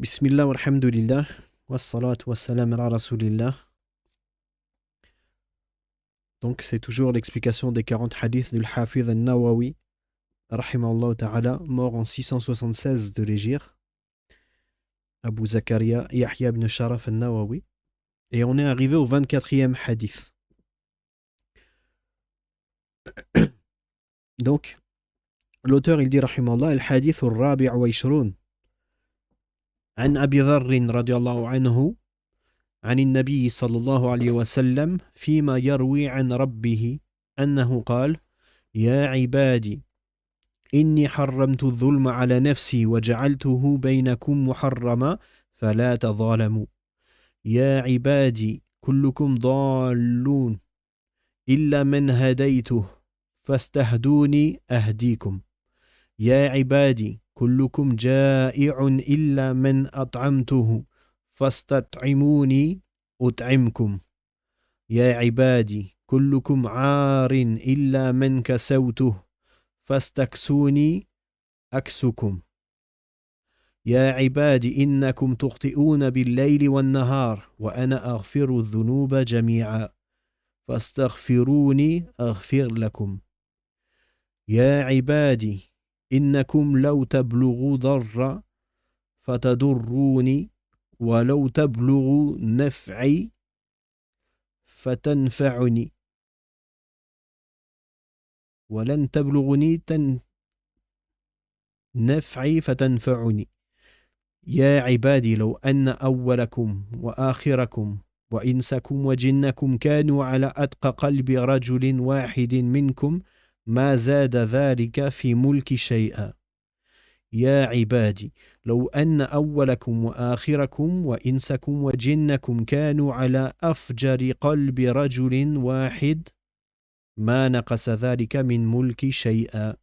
Bismillah walhamdulillah, wassalatu wassalam ala rasulillah. Donc c'est toujours l'explication des 40 hadiths du Hafiz al-Nawawi, rahimahullah ta'ala, mort en 676 de l'Hégire, Abu Zakaria Yahya ibn Sharaf al-Nawawi. Et on est arrivé au 24e hadith. Donc, l'auteur il dit rahimahullah, al-hadith al-rabi' wa ishroun, an Abi Dharr radiallahu anhu, عن النبي صلى الله عليه وسلم فيما يروي عن ربه أنه قال يا عبادي إني حرمت الظلم على نفسي وجعلته بينكم محرما فلا تظالموا يا عبادي كلكم ضالون إلا من هديته فاستهدوني أهديكم يا عبادي كلكم جائع إلا من أطعمته فاستطعموني أطعمكم يا عبادي كلكم عار إلا من كسوته فاستكسوني أكسكم يا عبادي إنكم تخطئون بالليل والنهار وأنا أغفر الذنوب جميعا فاستغفروني أغفر لكم يا عبادي إنكم لو تبلغوا ضر فتضروني ولو تبلغوا نفعي فتنفعني ولن تبلغني نفعي فتنفعني يا عبادي لو أن أولكم وآخركم وإنسكم وجنكم كانوا على أتقى قلب رجل واحد منكم ما زاد ذلك في ملك شيئا يا عبادي لو أن أولكم وآخركم وإنسكم وجنكم كانوا على أفجر قلب رجل واحد ما نقص ذلك من ملك شيئا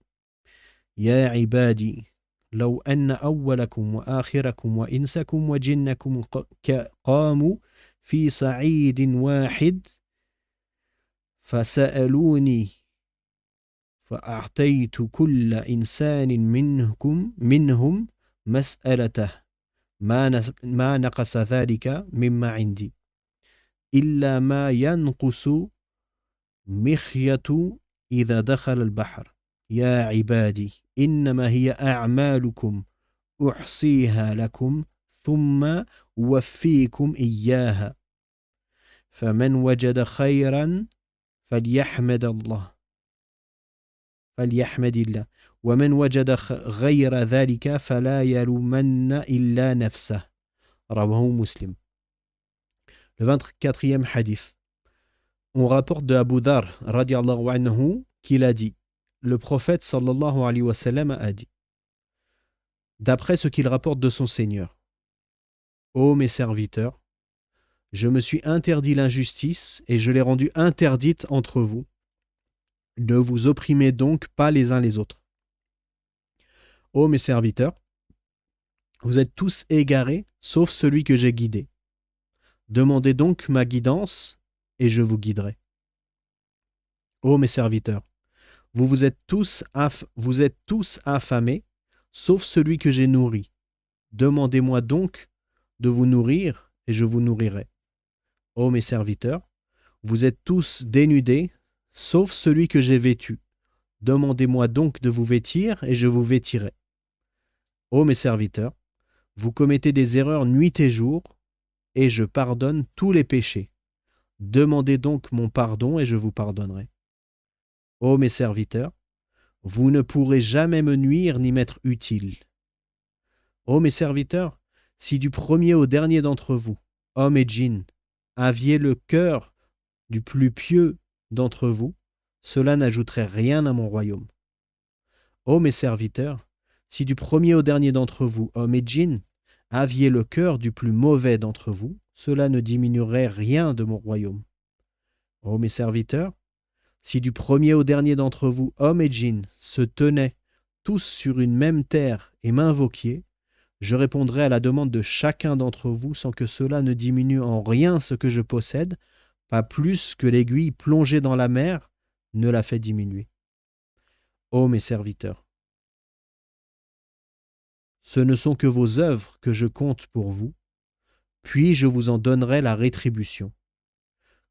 يا عبادي لو أن أولكم وآخركم وإنسكم وجنكم قاموا في صعيد واحد فسألوني فأعطيت كل إنسان منهم مسألته ما نقص ذلك مما عندي إلا ما ينقص مخية إذا دخل البحر يا عبادي إنما هي أعمالكم أحصيها لكم ثم أوفيكم إياها فمن وجد خيرا فليحمد الله ومن وجد غير ذلك فلا يلومن إلا نفسه رواه مسلم. Le 24e hadith. On rapporte de Abu Dharr radiallahu anhu qu'il a dit, le prophète sallallahu alayhi wa sallam a dit, d'après ce qu'il rapporte de son Seigneur: Ô mes serviteurs, je me suis interdit l'injustice et je l'ai rendue interdite entre vous. Ne vous opprimez donc pas les uns les autres. Ô mes serviteurs, vous êtes tous égarés, sauf celui que j'ai guidé. Demandez donc ma guidance, et je vous guiderai. Ô mes serviteurs, vous êtes tous affamés, sauf celui que j'ai nourri. Demandez-moi donc de vous nourrir, et je vous nourrirai. Ô mes serviteurs, vous êtes tous dénudés, sauf celui que j'ai vêtu. Demandez-moi donc de vous vêtir, et je vous vêtirai. Ô mes serviteurs, vous commettez des erreurs nuit et jour, et je pardonne tous les péchés. Demandez donc mon pardon, et je vous pardonnerai. Ô mes serviteurs, vous ne pourrez jamais me nuire ni m'être utile. Ô mes serviteurs, si du premier au dernier d'entre vous, hommes et djinns, aviez le cœur du plus pieux d'entre vous, cela n'ajouterait rien à mon royaume. Ô mes serviteurs, si du premier au dernier d'entre vous, hommes et djinns, aviez le cœur du plus mauvais d'entre vous, cela ne diminuerait rien de mon royaume. Ô mes serviteurs, si du premier au dernier d'entre vous, hommes et djinns, se tenaient tous sur une même terre et m'invoquiez, je répondrai à la demande de chacun d'entre vous sans que cela ne diminue en rien ce que je possède, pas plus que l'aiguille plongée dans la mer ne la fait diminuer. Ô mes serviteurs, ce ne sont que vos œuvres que je compte pour vous, puis je vous en donnerai la rétribution.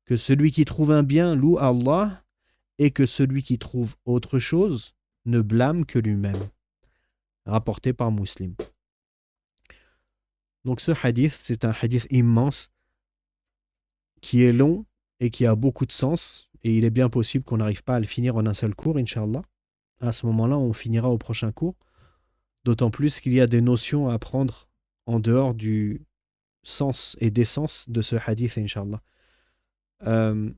Que celui qui trouve un bien loue Allah, et que celui qui trouve autre chose ne blâme que lui-même. Rapporté par Muslim. Donc ce hadith, c'est un hadith immense, qui est long et qui a beaucoup de sens, et il est bien possible qu'on n'arrive pas à le finir en un seul cours, Inch'Allah. À ce moment-là, on finira au prochain cours, d'autant plus qu'il y a des notions à apprendre en dehors du sens et des sens de ce hadith, Inch'Allah. Euh,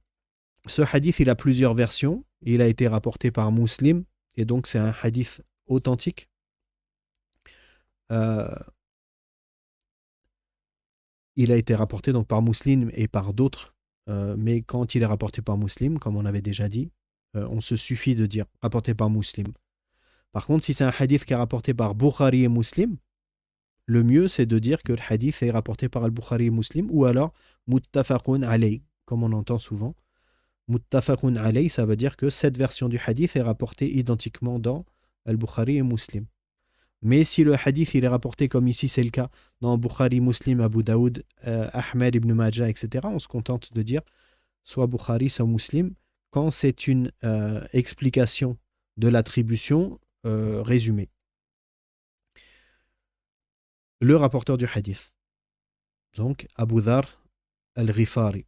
Ce hadith, il a plusieurs versions. Il a été rapporté par Muslim, et donc c'est un hadith authentique. Euh, il a été rapporté donc par Muslim et par d'autres, mais quand il est rapporté par Muslim, comme on avait déjà dit, on se suffit de dire rapporté par Muslim. Par contre, si c'est un hadith qui est rapporté par Bukhari et Muslim, le mieux c'est de dire que le hadith est rapporté par Al-Bukhari et Muslim, ou alors muttafaqun alayh, comme on entend souvent. Muttafaqun alayh, ça veut dire que cette version du hadith est rapportée identiquement dans Al-Bukhari et Muslim. Mais si le hadith il est rapporté comme ici c'est le cas dans Bukhari, Muslim, Abu Daoud, Ahmed ibn Majah, etc., on se contente de dire soit Bukhari, soit Muslim, quand c'est une explication de l'attribution résumée. Le rapporteur du hadith, donc Abu Dhar al-Ghifari.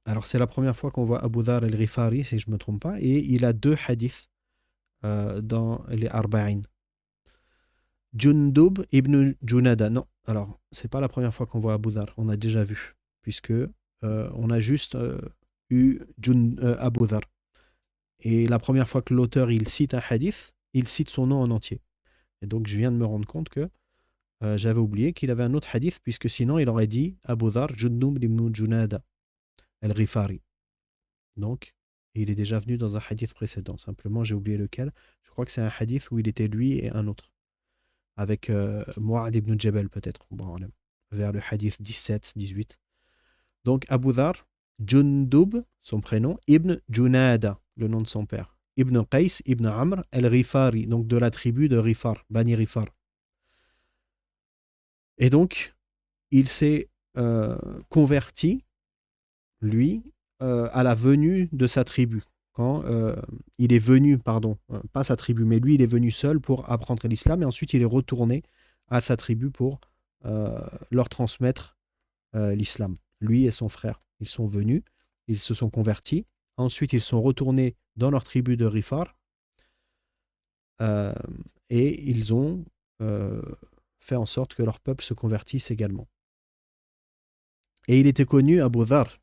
Alors c'est la première fois qu'on voit Abu Dhar al-Ghifari, si je ne me trompe pas, et il a deux hadiths dans les Arba'in. Jundub ibn Junada. Non, alors, c'est pas la première fois qu'on voit Abu Dhar, on a déjà vu, puisque on a juste eu Abu Dhar. Et la première fois que l'auteur il cite un hadith, il cite son nom en entier. Et donc, je viens de me rendre compte que j'avais oublié qu'il avait un autre hadith, puisque sinon, il aurait dit Abu Dhar, Jundub ibn Junada, al-Ghifari. Donc, il est déjà venu dans un hadith précédent. Simplement, j'ai oublié lequel. Je crois que c'est un hadith où il était lui et un autre, avec Mu'ad ibn Jabal peut-être, bon, vers le hadith 17, 18. Donc Abu Dhar, Jundub, son prénom, Ibn Junada, le nom de son père. Ibn Qais, Ibn Amr, al-Rifari, donc de la tribu de Rifar, Bani Rifar. Et donc, il s'est converti, lui, à la venue de sa tribu. Quand il est venu, pardon, pas sa tribu, mais lui, il est venu seul pour apprendre l'islam, et ensuite il est retourné à sa tribu pour leur transmettre l'islam. Lui et son frère, ils sont venus, ils se sont convertis, ensuite ils sont retournés dans leur tribu de Rifar, euh, et ils ont euh, fait en sorte que leur peuple se convertisse également. Et il était connu, Abu Dhar,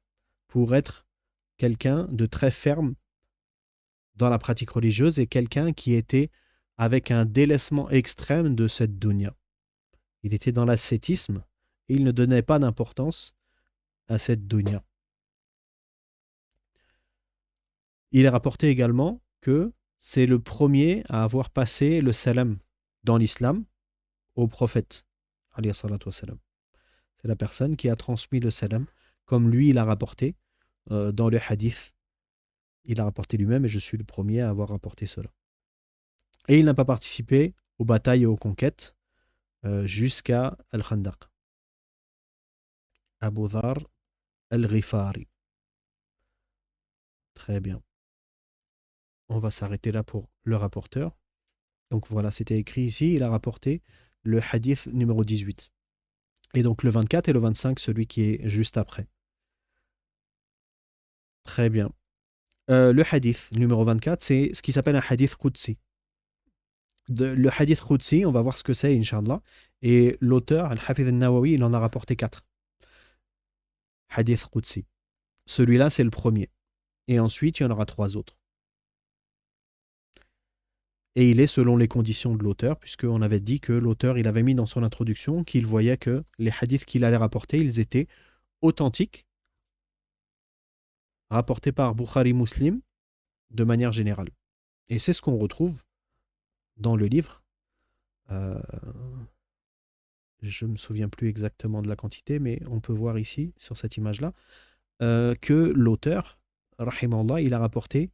pour être quelqu'un de très ferme dans la pratique religieuse et quelqu'un qui était avec un délaissement extrême de cette dunya. Il était dans l'ascétisme et il ne donnait pas d'importance à cette dunya. Il est rapporté également que c'est le premier à avoir passé le salam dans l'islam au prophète. C'est la personne qui a transmis le salam, comme lui il a rapporté dans le hadith. Il a rapporté lui-même et je suis le premier à avoir rapporté cela. Et il n'a pas participé aux batailles et aux conquêtes jusqu'à Al-Khandaq. Abu Dhar al-Ghifari. Très bien. On va s'arrêter là pour le rapporteur. Donc voilà, c'était écrit ici. Il a rapporté le hadith numéro 18. Et donc le 24 et le 25, celui qui est juste après. Très bien. Le hadith numéro 24, c'est ce qui s'appelle un hadith Qudsi. Le hadith Qudsi, on va voir ce que c'est, Inch'Allah. Et l'auteur, Al-Hafidh al-Nawawi, il en a rapporté 4. Hadith Qudsi. Celui-là, c'est le premier. Et ensuite, il y en aura 3 autres. Et il est selon les conditions de l'auteur, puisqu'on avait dit que l'auteur, il avait mis dans son introduction qu'il voyait que les hadiths qu'il allait rapporter, ils étaient authentiques, rapportés par Bukhari Muslim, de manière générale. Et c'est ce qu'on retrouve dans le livre. Je ne me souviens plus exactement de la quantité, mais on peut voir ici, sur cette image-là, que l'auteur, rahimallah, il a rapporté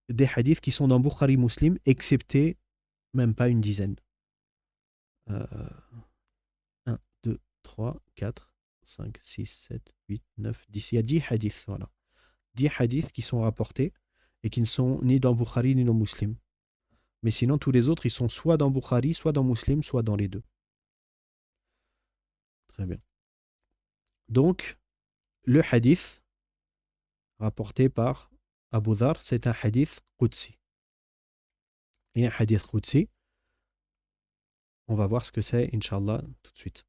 des hadiths qui sont dans Bukhari Muslim, excepté même pas une dizaine. 1, 2, 3, 4, 5, 6, 7, 8, 9, 10. Il y a 10 hadiths, voilà. 10 hadiths qui sont rapportés et qui ne sont ni dans Bukhari ni dans Muslim. Mais sinon, tous les autres, ils sont soit dans Bukhari, soit dans Muslim, soit dans les deux. Très bien. Donc, le hadith rapporté par Abu Dhar, c'est un hadith Qudsi. Et un hadith Qudsi, on va voir ce que c'est, Inch'Allah, tout de suite.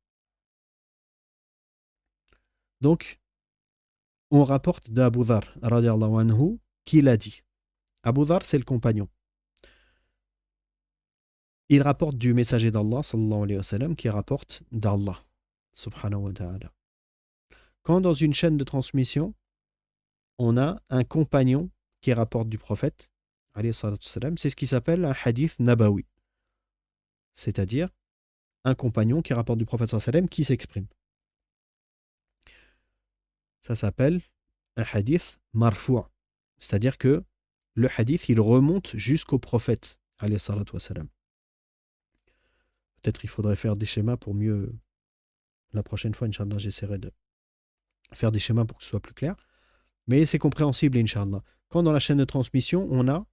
Donc, on rapporte d'Abu Dhar, radiallahu anhu, qu'il a dit. Abu Dhar, c'est le compagnon. Il rapporte du messager d'Allah, sallallahu alayhi wa sallam, qui rapporte d'Allah, subhanahu wa ta'ala. Quand dans une chaîne de transmission, on a un compagnon qui rapporte du prophète, alayhi salatu salam, c'est ce qui s'appelle un hadith nabawi. C'est-à-dire un compagnon qui rapporte du prophète sallallahu alayhi wa sallam qui s'exprime. Ça s'appelle un hadith marfou'. C'est-à-dire que le hadith, il remonte jusqu'au prophète, alayhi salatu wa salam. Peut-être il faudrait faire des schémas pour mieux. La prochaine fois, Inch'Allah, j'essaierai de faire des schémas pour que ce soit plus clair. Mais c'est compréhensible, Inch'Allah. Quand dans la chaîne de transmission, on a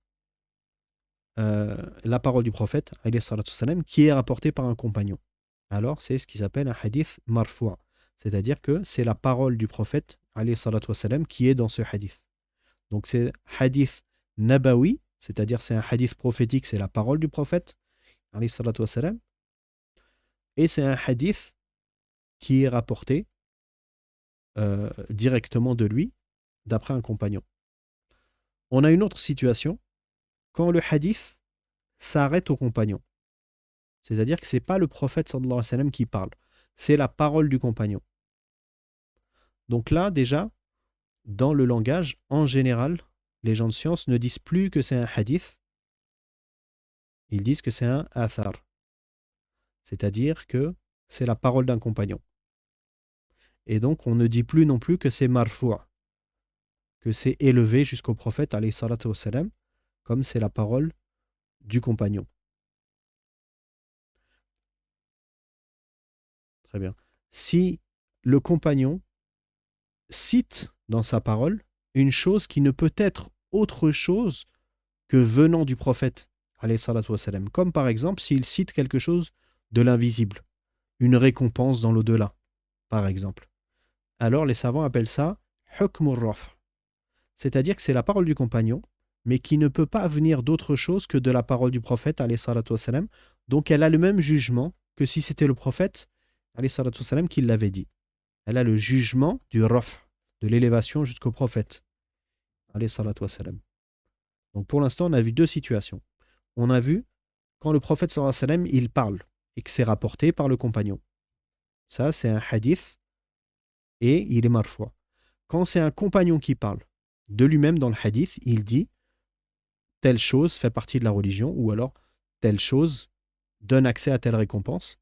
la parole du prophète, alayhi salatu wa salam, qui est rapportée par un compagnon. Alors, c'est ce qui s'appelle un hadith marfou'. C'est-à-dire que c'est la parole du prophète, alayhi salatu wa salam, qui est dans ce hadith. Donc c'est hadith nabawi, c'est-à-dire c'est un hadith prophétique, c'est la parole du prophète, alayhi salatu wa salam. Et c'est un hadith qui est rapporté directement de lui, d'après un compagnon. On a une autre situation, quand le hadith s'arrête au compagnon. C'est-à-dire que ce n'est pas le prophète sallallahu alayhi wa sallam qui parle, c'est la parole du compagnon. Donc là, déjà, dans le langage, en général, les gens de science ne disent plus que c'est un hadith, ils disent que c'est un athar. C'est-à-dire que c'est la parole d'un compagnon. Et donc, on ne dit plus non plus que c'est marfou', que c'est élevé jusqu'au prophète, alayhi salatu wa salam, comme c'est la parole du compagnon. Très bien. Si le compagnon cite dans sa parole une chose qui ne peut être autre chose que venant du prophète, alayhi salatu wa salam, comme par exemple s'il cite quelque chose de l'invisible, une récompense dans l'au-delà, par exemple. Alors les savants appellent ça hukmur raf', c'est-à-dire que c'est la parole du compagnon, mais qui ne peut pas venir d'autre chose que de la parole du prophète, alayhi salatu wa salam. Donc elle a le même jugement que si c'était le prophète, alayhi salatu wa salam, qui l'avait dit. Elle a le jugement du raf', de l'élévation jusqu'au prophète, alayhi salatu wa salam. Donc pour l'instant, on a vu deux situations. On a vu quand le prophète sallallahu alayhi wa sallam, il parle et que c'est rapporté par le compagnon. Ça, c'est un hadith et il est marfou'. Quand c'est un compagnon qui parle de lui-même dans le hadith, il dit telle chose fait partie de la religion ou alors telle chose donne accès à telle récompense.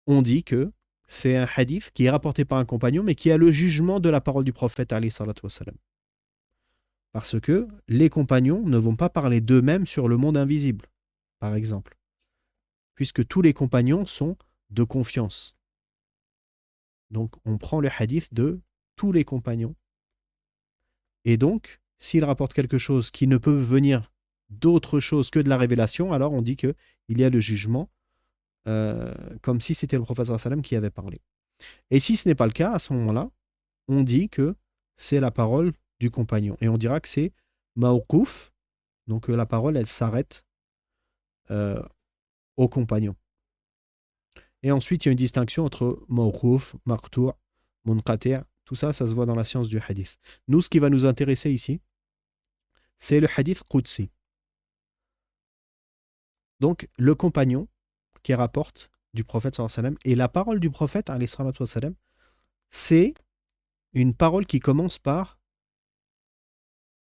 On dit que c'est un hadith qui est rapporté par un compagnon mais qui a le jugement de la parole du prophète alayhi salatu wa salam. Parce que les compagnons ne vont pas parler d'eux-mêmes sur le monde invisible, par exemple, puisque tous les compagnons sont de confiance. Donc on prend le hadith de tous les compagnons. Et donc, s'il rapporte quelque chose qui ne peut venir d'autre chose que de la révélation, alors on dit qu'il y a le jugement, comme si c'était le prophète sallallahu alayhi wa sallam qui avait parlé. Et si ce n'est pas le cas, à ce moment-là, on dit que c'est la parole du compagnon. Et on dira que c'est mawqouf, donc la parole, elle s'arrête au compagnon. Et ensuite, il y a une distinction entre mawqouf, maqtou', munqati'. Tout ça, ça se voit dans la science du hadith. Nous, ce qui va nous intéresser ici, c'est le hadith qudsi. Donc, le compagnon qui rapporte du prophète sallallahu alayhi wa sallam, et la parole du prophète alayhi salatu wa sallam, c'est une parole qui commence par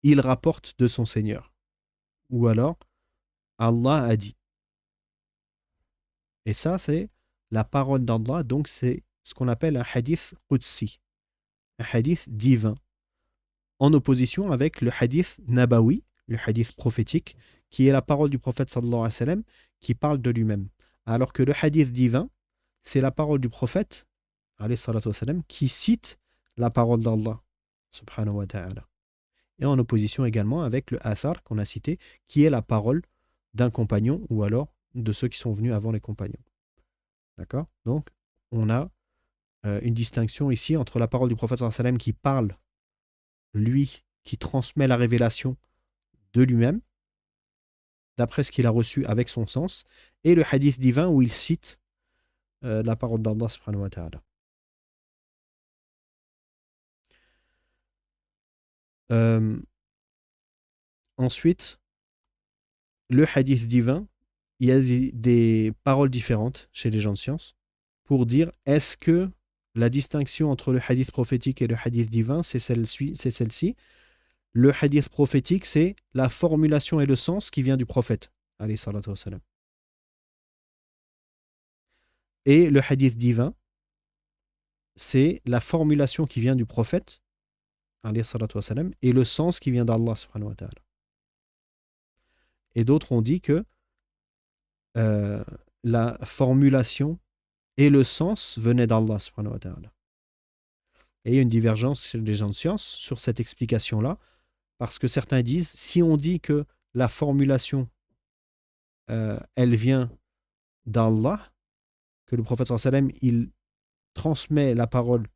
il rapporte de son Seigneur, ou alors Allah a dit. Et ça, c'est la parole d'Allah, donc c'est ce qu'on appelle un hadith qudsi, un hadith divin. en opposition avec le hadith nabawi, le hadith prophétique, qui est la parole du prophète sallallahu alayhi wa sallam, qui parle de lui-même. Alors que le hadith divin, c'est la parole du prophète, alayhi salatu wa sallam, qui cite la parole d'Allah, subhanahu wa ta'ala. Et en opposition également avec le athar qu'on a cité, qui est la parole d'un compagnon ou alors de ceux qui sont venus avant les compagnons. D'accord? Donc, on a une distinction ici entre la parole du prophète sallallahu alayhi wa sallam qui parle, lui, qui transmet la révélation de lui-même, d'après ce qu'il a reçu avec son sens, et le hadith divin où il cite la parole d'Allah subhanahu wa ta'ala. Ensuite, le hadith divin, il y a des paroles différentes chez les gens de science pour dire est-ce que la distinction entre le hadith prophétique et le hadith divin, c'est celle-ci. Le hadith prophétique, c'est la formulation et le sens qui vient du prophète, alayhi salatu wa salam. Et le hadith divin, c'est la formulation qui vient du prophète, alayhi salatu wa salam, et le sens qui vient d'Allah subhanahu wa ta'ala. Et d'autres ont dit que la formulation et le sens venaient d'Allah subhanahu wa ta'ala. Et il y a une divergence chez les gens de science sur cette explication-là, parce que certains disent, si on dit que la formulation, elle vient d'Allah, que le prophète sallallahu alayhi wa sallam, il transmet la parole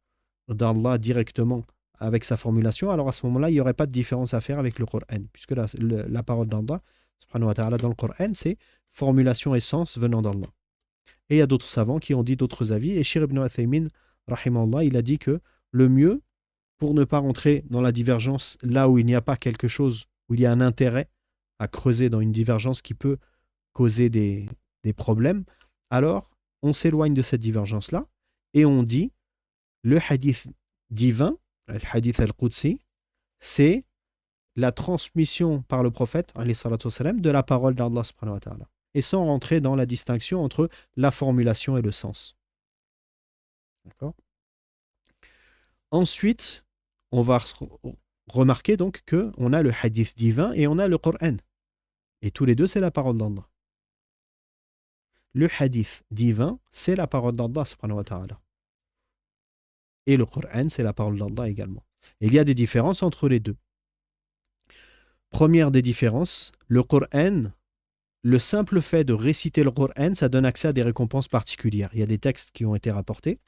d'Allah directement avec sa formulation, alors à ce moment-là, il n'y aurait pas de différence à faire avec le Coran, puisque la parole d'Allah, subhanahu wa ta'ala, dans le Coran, c'est formulation et sens venant d'Allah. Et il y a d'autres savants qui ont dit d'autres avis, et Shir ibn Uthaymin, rahimahullah, il a dit que le mieux, pour ne pas rentrer dans la divergence là où il n'y a pas quelque chose, où il y a un intérêt à creuser dans une divergence qui peut causer des problèmes, alors on s'éloigne de cette divergence-là et on dit le hadith divin, le hadith al-Qudsi, c'est la transmission par le prophète alayhi salatu wassalam, de la parole d'Allah subhanahu wa ta'ala, et sans rentrer dans la distinction entre la formulation et le sens. D'accord ? Ensuite, on va remarquer donc qu'on a le hadith divin et on a le Coran. Et tous les deux, c'est la parole d'Allah. Le hadith divin, c'est la parole d'Allah subhanahu wa ta'ala. Et le Coran, c'est la parole d'Allah également. Et il y a des différences entre les deux. Première des différences, le Coran, le simple fait de réciter le Coran, ça donne accès à des récompenses particulières. Il y a des textes qui ont été rapportés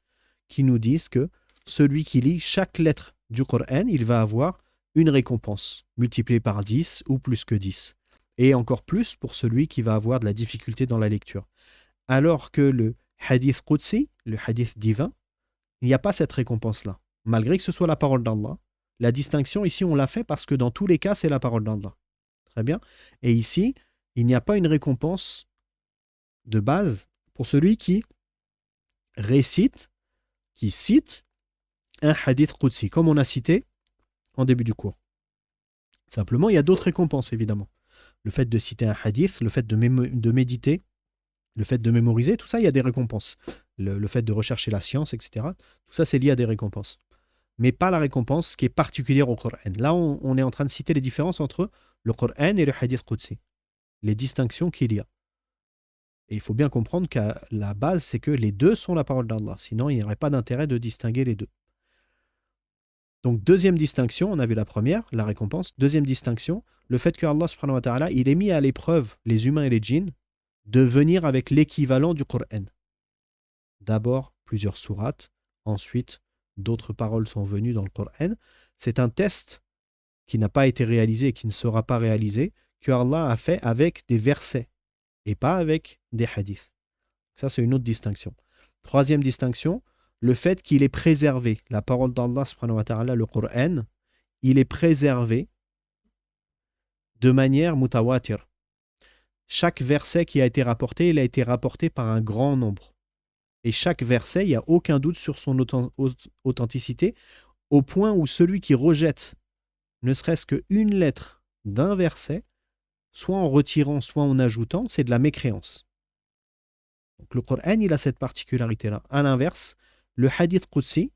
qui nous disent que celui qui lit chaque lettre du Coran, il va avoir une récompense multipliée par 10 ou plus que 10. Et encore plus pour celui qui va avoir de la difficulté dans la lecture. Alors que le hadith Qudsi, le hadith divin, il n'y a pas cette récompense-là. Malgré que ce soit la parole d'Allah, la distinction ici, on l'a fait parce que dans tous les cas, c'est la parole d'Allah. Très bien. Et ici, il n'y a pas une récompense de base pour celui qui récite, qui cite un hadith Qudsi, comme on a cité en début du cours. Simplement, il y a d'autres récompenses, évidemment. Le fait de citer un hadith, le fait de méditer, le fait de mémoriser, tout ça, il y a des récompenses. Le fait de rechercher la science, etc. Tout ça, c'est lié à des récompenses. Mais pas la récompense qui est particulière au Coran. Là, on est en train de citer les différences entre le Coran et le hadith Qudsi. Les distinctions qu'il y a. Et il faut bien comprendre qu'à la base, c'est que les deux sont la parole d'Allah. Sinon, il n'y aurait pas d'intérêt de distinguer les deux. Donc, deuxième distinction, on a vu la première, la récompense. Deuxième distinction, le fait que Allah subhanahu wa ta'ala, il ait mis à l'épreuve les humains et les djinns de venir avec l'équivalent du Coran. D'abord, plusieurs sourates. Ensuite, d'autres paroles sont venues dans le Coran. C'est un test qui n'a pas été réalisé et qui ne sera pas réalisé, que Allah a fait avec des versets et pas avec des hadiths. Ça, c'est une autre distinction. Troisième distinction, le fait qu'il est préservé, la parole d'Allah subhanahu wa ta'ala, le Coran, il est préservé de manière mutawatir. Chaque verset qui a été rapporté, il a été rapporté par un grand nombre. Et chaque verset, il n'y a aucun doute sur son authenticité, au point où celui qui rejette ne serait-ce qu'une lettre d'un verset, soit en retirant, soit en ajoutant, c'est de la mécréance. Donc le Coran, il a cette particularité-là. À l'inverse, le hadith Qudsi,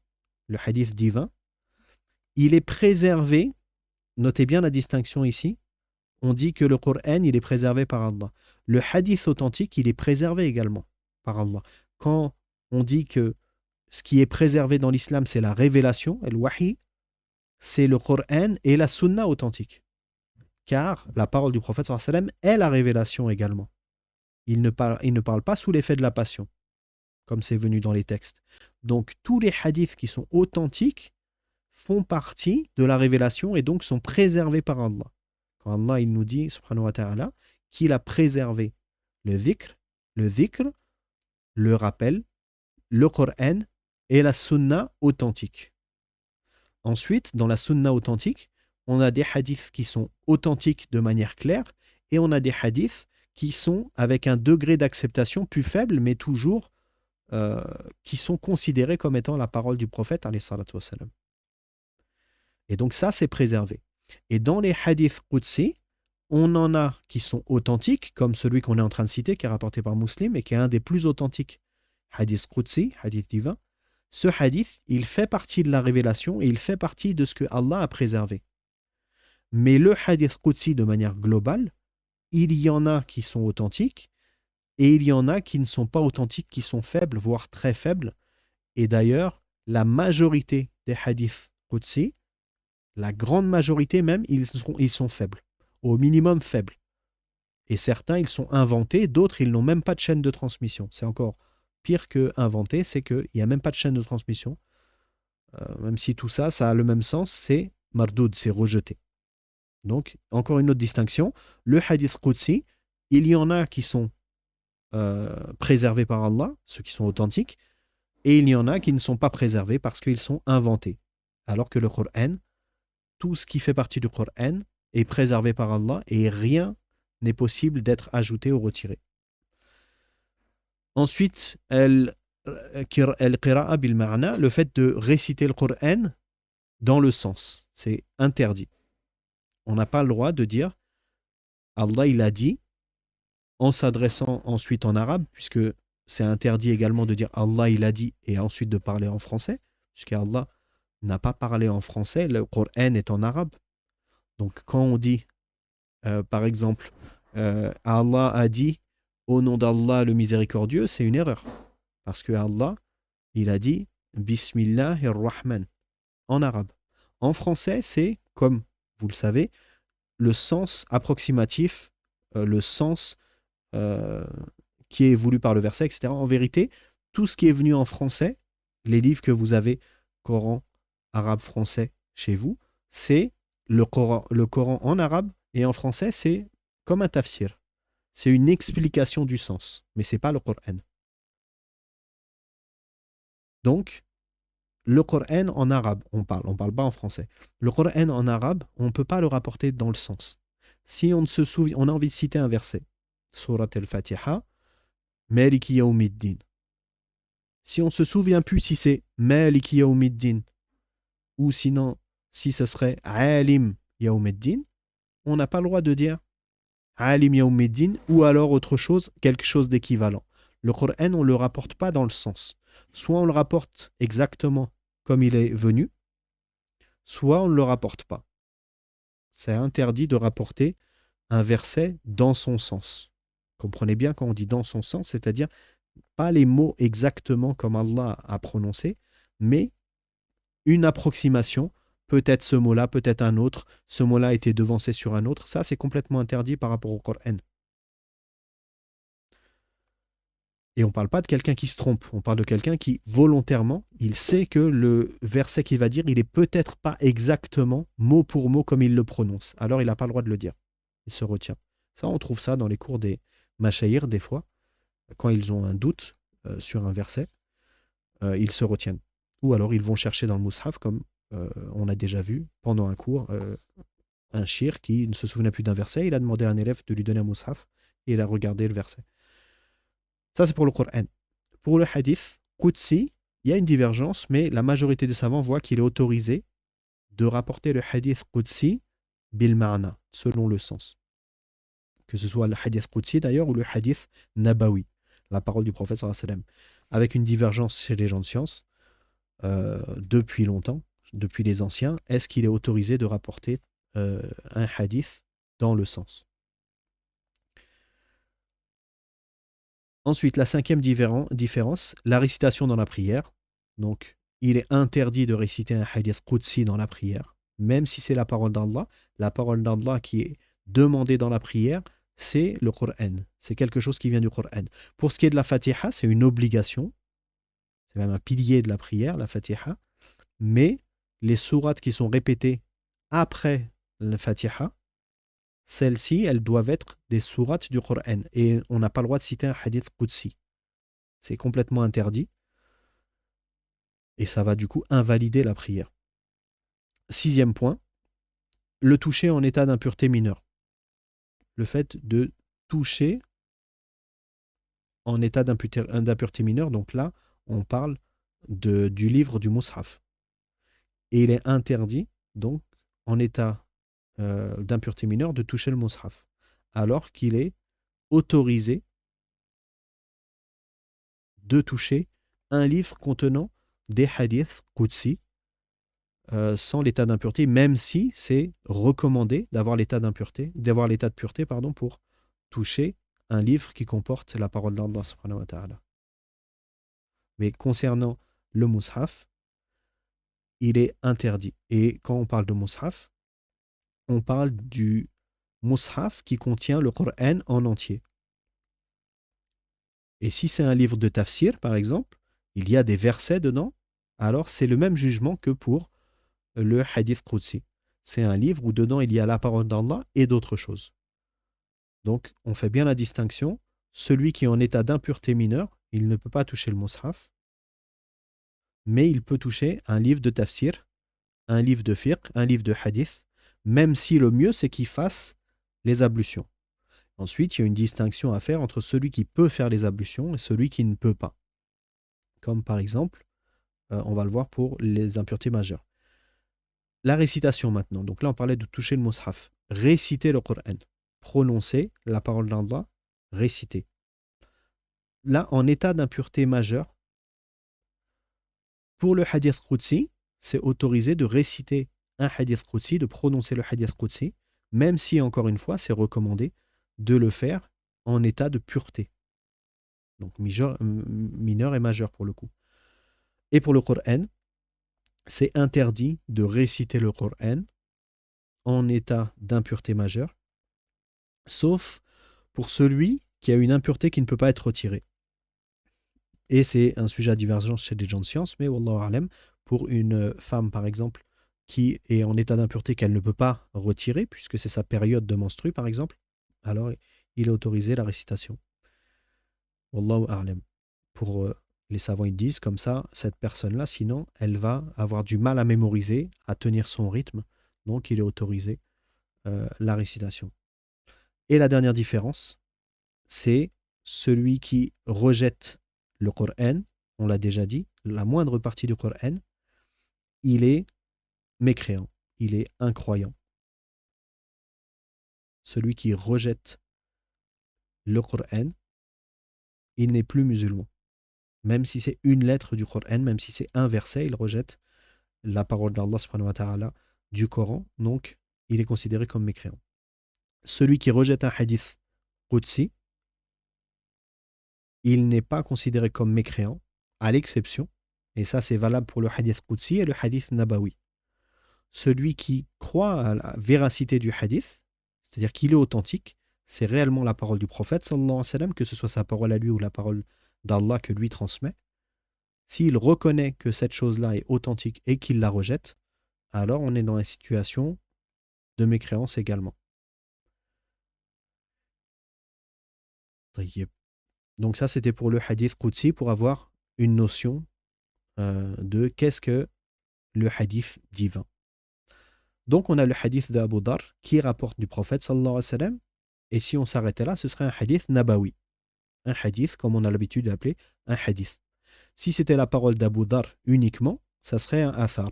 le hadith divin, il est préservé notez bien la distinction ici. On dit que le Coran, il est préservé par Allah. Le hadith authentique, il est préservé également par Allah. Quand on dit que ce qui est préservé dans l'islam, c'est la révélation, le wahi, c'est le Coran et la sunna authentique. Car la parole du prophète sallallahu alayhi wa sallam est la révélation également. Il ne parle pas sous l'effet de la passion, comme c'est venu dans les textes. Donc tous les hadiths qui sont authentiques font partie de la révélation et donc sont préservés par Allah. Quand Allah il nous dit, subhanahu wa ta'ala, qu'il a préservé le dhikr, le rappel, le Coran et la sunna authentique. Ensuite, dans la sunna authentique, on a des hadiths qui sont authentiques de manière claire et on a des hadiths qui sont avec un degré d'acceptation plus faible, mais toujours qui sont considérés comme étant la parole du prophète, alayhi salatu wassalam. Et donc ça, c'est préservé. Et dans les hadiths qudsi, on en a qui sont authentiques, comme celui qu'on est en train de citer, qui est rapporté par Muslim et qui est un des plus authentiques. Hadith qudsi, hadith divin. Ce hadith, il fait partie de la révélation et il fait partie de ce que Allah a préservé. Mais le hadith qudsi, de manière globale, il y en a qui sont authentiques et il y en a qui ne sont pas authentiques, qui sont faibles, voire très faibles. Et d'ailleurs, la majorité des hadiths qudsi, la grande majorité même, ils sont faibles, au minimum faibles. Et certains, ils sont inventés, d'autres, ils n'ont même pas de chaîne de transmission. C'est encore pire que inventé, c'est qu'il n'y a même pas de chaîne de transmission. Même si tout ça, ça a le même sens, c'est mardoud, c'est rejeté. Donc, encore une autre distinction, le hadith qudsi, il y en a qui sont préservés par Allah, ceux qui sont authentiques, et il y en a qui ne sont pas préservés parce qu'ils sont inventés. Alors que le Coran, tout ce qui fait partie du Coran est préservé par Allah et rien n'est possible d'être ajouté ou retiré. Ensuite, al-qira'a bil ma'na, le fait de réciter le Coran dans le sens, c'est interdit. On n'a pas le droit de dire Allah il a dit en s'adressant ensuite en arabe, puisque c'est interdit également de dire Allah il a dit et ensuite de parler en français, puisqu'Allah n'a pas parlé en français, le Coran est en arabe. Donc quand on dit, par exemple, Allah a dit au nom d'Allah le miséricordieux, c'est une erreur. Parce que Allah, il a dit Bismillahir-Rahman en arabe. En français, c'est, comme vous le savez, le sens approximatif, le sens qui est voulu par le verset, etc. En vérité, tout ce qui est venu en français, les livres que vous avez, Coran, arabe, français, chez vous, c'est le Coran en arabe et en français, c'est comme un tafsir. C'est une explication du sens, mais ce n'est pas le Coran. Donc, le Coran en arabe, on parle pas en français. Le Coran en arabe, on ne peut pas le rapporter dans le sens. Si on se souvient, on a envie de citer un verset, Surat al-Fatiha, Maliki Yawmiddin. Si on ne se souvient plus si c'est Maliki Yawmiddin ou sinon si ce serait Alim Yawmiddin, on n'a pas le droit de dire Alim Yawmiddin ou alors autre chose, quelque chose d'équivalent. Le Coran, on ne le rapporte pas dans le sens. Soit on le rapporte exactement comme il est venu, soit on ne le rapporte pas. C'est interdit de rapporter un verset dans son sens. Comprenez bien quand on dit dans son sens, c'est-à-dire pas les mots exactement comme Allah a prononcé, mais une approximation, peut-être ce mot-là, peut-être un autre, ce mot-là a été devancé sur un autre, ça c'est complètement interdit par rapport au Coran. Et on ne parle pas de quelqu'un qui se trompe, on parle de quelqu'un qui, volontairement, il sait que le verset qu'il va dire, il n'est peut-être pas exactement mot pour mot comme il le prononce. Alors il n'a pas le droit de le dire. Il se retient. Ça, on trouve ça dans les cours des machaïrs, des fois, quand ils ont un doute sur un verset, ils se retiennent. Ou alors ils vont chercher dans le mushaf, comme on a déjà vu pendant un cours, un shir qui ne se souvenait plus d'un verset, il a demandé à un élève de lui donner un mushaf, et il a regardé le verset. Ça, c'est pour le Coran. Pour le hadith qudsi, il y a une divergence, mais la majorité des savants voient qu'il est autorisé de rapporter le hadith qudsi bil ma'na, selon le sens. Que ce soit le hadith qudsi d'ailleurs ou le hadith nabawi, la parole du prophète sallallahu alayhi wa sallam. Avec une divergence chez les gens de science, depuis longtemps, depuis les anciens, est-ce qu'il est autorisé de rapporter un hadith dans le sens. Ensuite, la cinquième différence, la récitation dans la prière. Donc, il est interdit de réciter un hadith qudsi dans la prière, même si c'est la parole d'Allah. La parole d'Allah qui est demandée dans la prière, c'est le Coran. C'est quelque chose qui vient du Coran. Pour ce qui est de la Fatiha, c'est une obligation. C'est même un pilier de la prière, la Fatiha. Mais les sourates qui sont répétées après la Fatiha, celles-ci, elles doivent être des sourates du Coran. Et on n'a pas le droit de citer un hadith qudsi. C'est complètement interdit. Et ça va du coup invalider la prière. Sixième point, le toucher en état d'impureté mineure. Le fait de toucher en état d'impureté mineure, donc là, on parle du livre du Mus'haf. Et il est interdit, donc, en état d'impureté mineure, de toucher le Mus'haf. Alors qu'il est autorisé de toucher un livre contenant des hadiths qudsi sans l'état d'impureté, même si c'est recommandé d'avoir l'état de pureté, pour toucher un livre qui comporte la parole d'Allah subhanahu wa ta'ala. Mais concernant le mushaf, il est interdit. Et quand on parle de mushaf, on parle du mushaf qui contient le Coran en entier. Et si c'est un livre de tafsir, par exemple, il y a des versets dedans, alors c'est le même jugement que pour le hadith qudsi. C'est un livre où dedans il y a la parole d'Allah et d'autres choses. Donc on fait bien la distinction. Celui qui est en état d'impureté mineure, il ne peut pas toucher le mushaf, mais il peut toucher un livre de tafsir, un livre de fiqh, un livre de hadith, même si le mieux c'est qu'il fasse les ablutions. Ensuite, il y a une distinction à faire entre celui qui peut faire les ablutions et celui qui ne peut pas. Comme par exemple, on va le voir pour les impuretés majeures. La récitation maintenant. Donc là, on parlait de toucher le mushaf. Réciter le Coran. Prononcer la parole d'Allah. Réciter. Là, en état d'impureté majeure, pour le hadith qudsi, c'est autorisé de réciter un hadith qudsi, de prononcer le hadith qudsi, même si, encore une fois, c'est recommandé de le faire en état de pureté. Donc mineur et majeur pour le coup. Et pour le Coran, c'est interdit de réciter le Coran en état d'impureté majeure, sauf pour celui qui a une impureté qui ne peut pas être retirée. Et c'est un sujet à divergence chez des gens de science, mais wallahu a'lam, pour une femme par exemple qui est en état d'impureté qu'elle ne peut pas retirer, puisque c'est sa période de menstrue par exemple, alors il est autorisé la récitation. Wallahu a'lam. Pour les savants, ils disent comme ça, cette personne-là, sinon, elle va avoir du mal à mémoriser, à tenir son rythme, donc il est autorisé la récitation. Et la dernière différence, c'est celui qui rejette le Coran, on l'a déjà dit, la moindre partie du Coran, il est mécréant, il est incroyant. Celui qui rejette le Coran, il n'est plus musulman. Même si c'est une lettre du Coran, même si c'est un verset, il rejette la parole d'Allah subhanahu wa ta'ala du Coran, donc il est considéré comme mécréant. Celui qui rejette un hadith qudsi, il n'est pas considéré comme mécréant, à l'exception, et ça c'est valable pour le hadith qudsi et le hadith nabawi. Celui qui croit à la véracité du hadith, c'est-à-dire qu'il est authentique, c'est réellement la parole du prophète, sallallahu alayhi wa sallam, que ce soit sa parole à lui ou la parole d'Allah que lui transmet. S'il reconnaît que cette chose-là est authentique et qu'il la rejette, alors on est dans une situation de mécréance également. Donc ça, c'était pour le hadith qudsi, pour avoir une notion de qu'est-ce que le hadith divin. Donc on a le hadith d'Abu Dhar qui rapporte du prophète sallallahu alayhi wa sallam, et si on s'arrêtait là, ce serait un hadith nabawi. Un hadith, comme on a l'habitude d'appeler un hadith. Si c'était la parole d'Abu Dhar uniquement, ça serait un athar,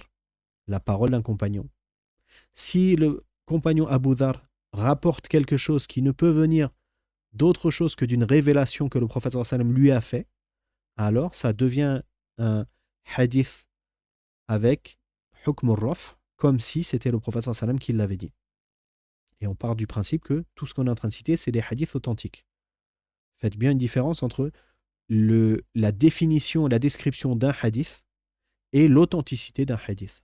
la parole d'un compagnon. Si le compagnon Abu Dhar rapporte quelque chose qui ne peut venir d'autre chose que d'une révélation que le prophète sallallahu alayhi wa sallam lui a fait, alors ça devient un hadith avec hukm al-raf, comme si c'était le prophète sallallahu alayhi wa sallam qui l'avait dit. Et on part du principe que tout ce qu'on est en train de citer, c'est des hadiths authentiques. Faites bien une différence entre la définition et la description d'un hadith et l'authenticité d'un hadith.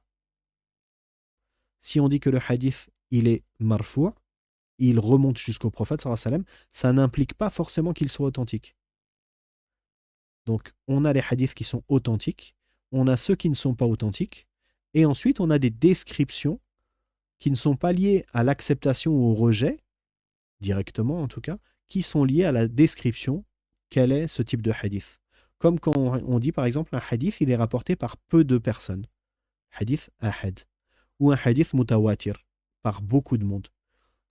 Si on dit que le hadith, il est marfou', il remonte jusqu'au prophète, sallallahu alayhi wa sallam, ça n'implique pas forcément qu'il soit authentique. Donc, on a les hadiths qui sont authentiques, on a ceux qui ne sont pas authentiques, et ensuite, on a des descriptions qui ne sont pas liées à l'acceptation ou au rejet, directement en tout cas, qui sont liées à la description, quel est ce type de hadith. Comme quand on dit, par exemple, un hadith, il est rapporté par peu de personnes. Hadith ahad. Ou un hadith mutawatir, par beaucoup de monde.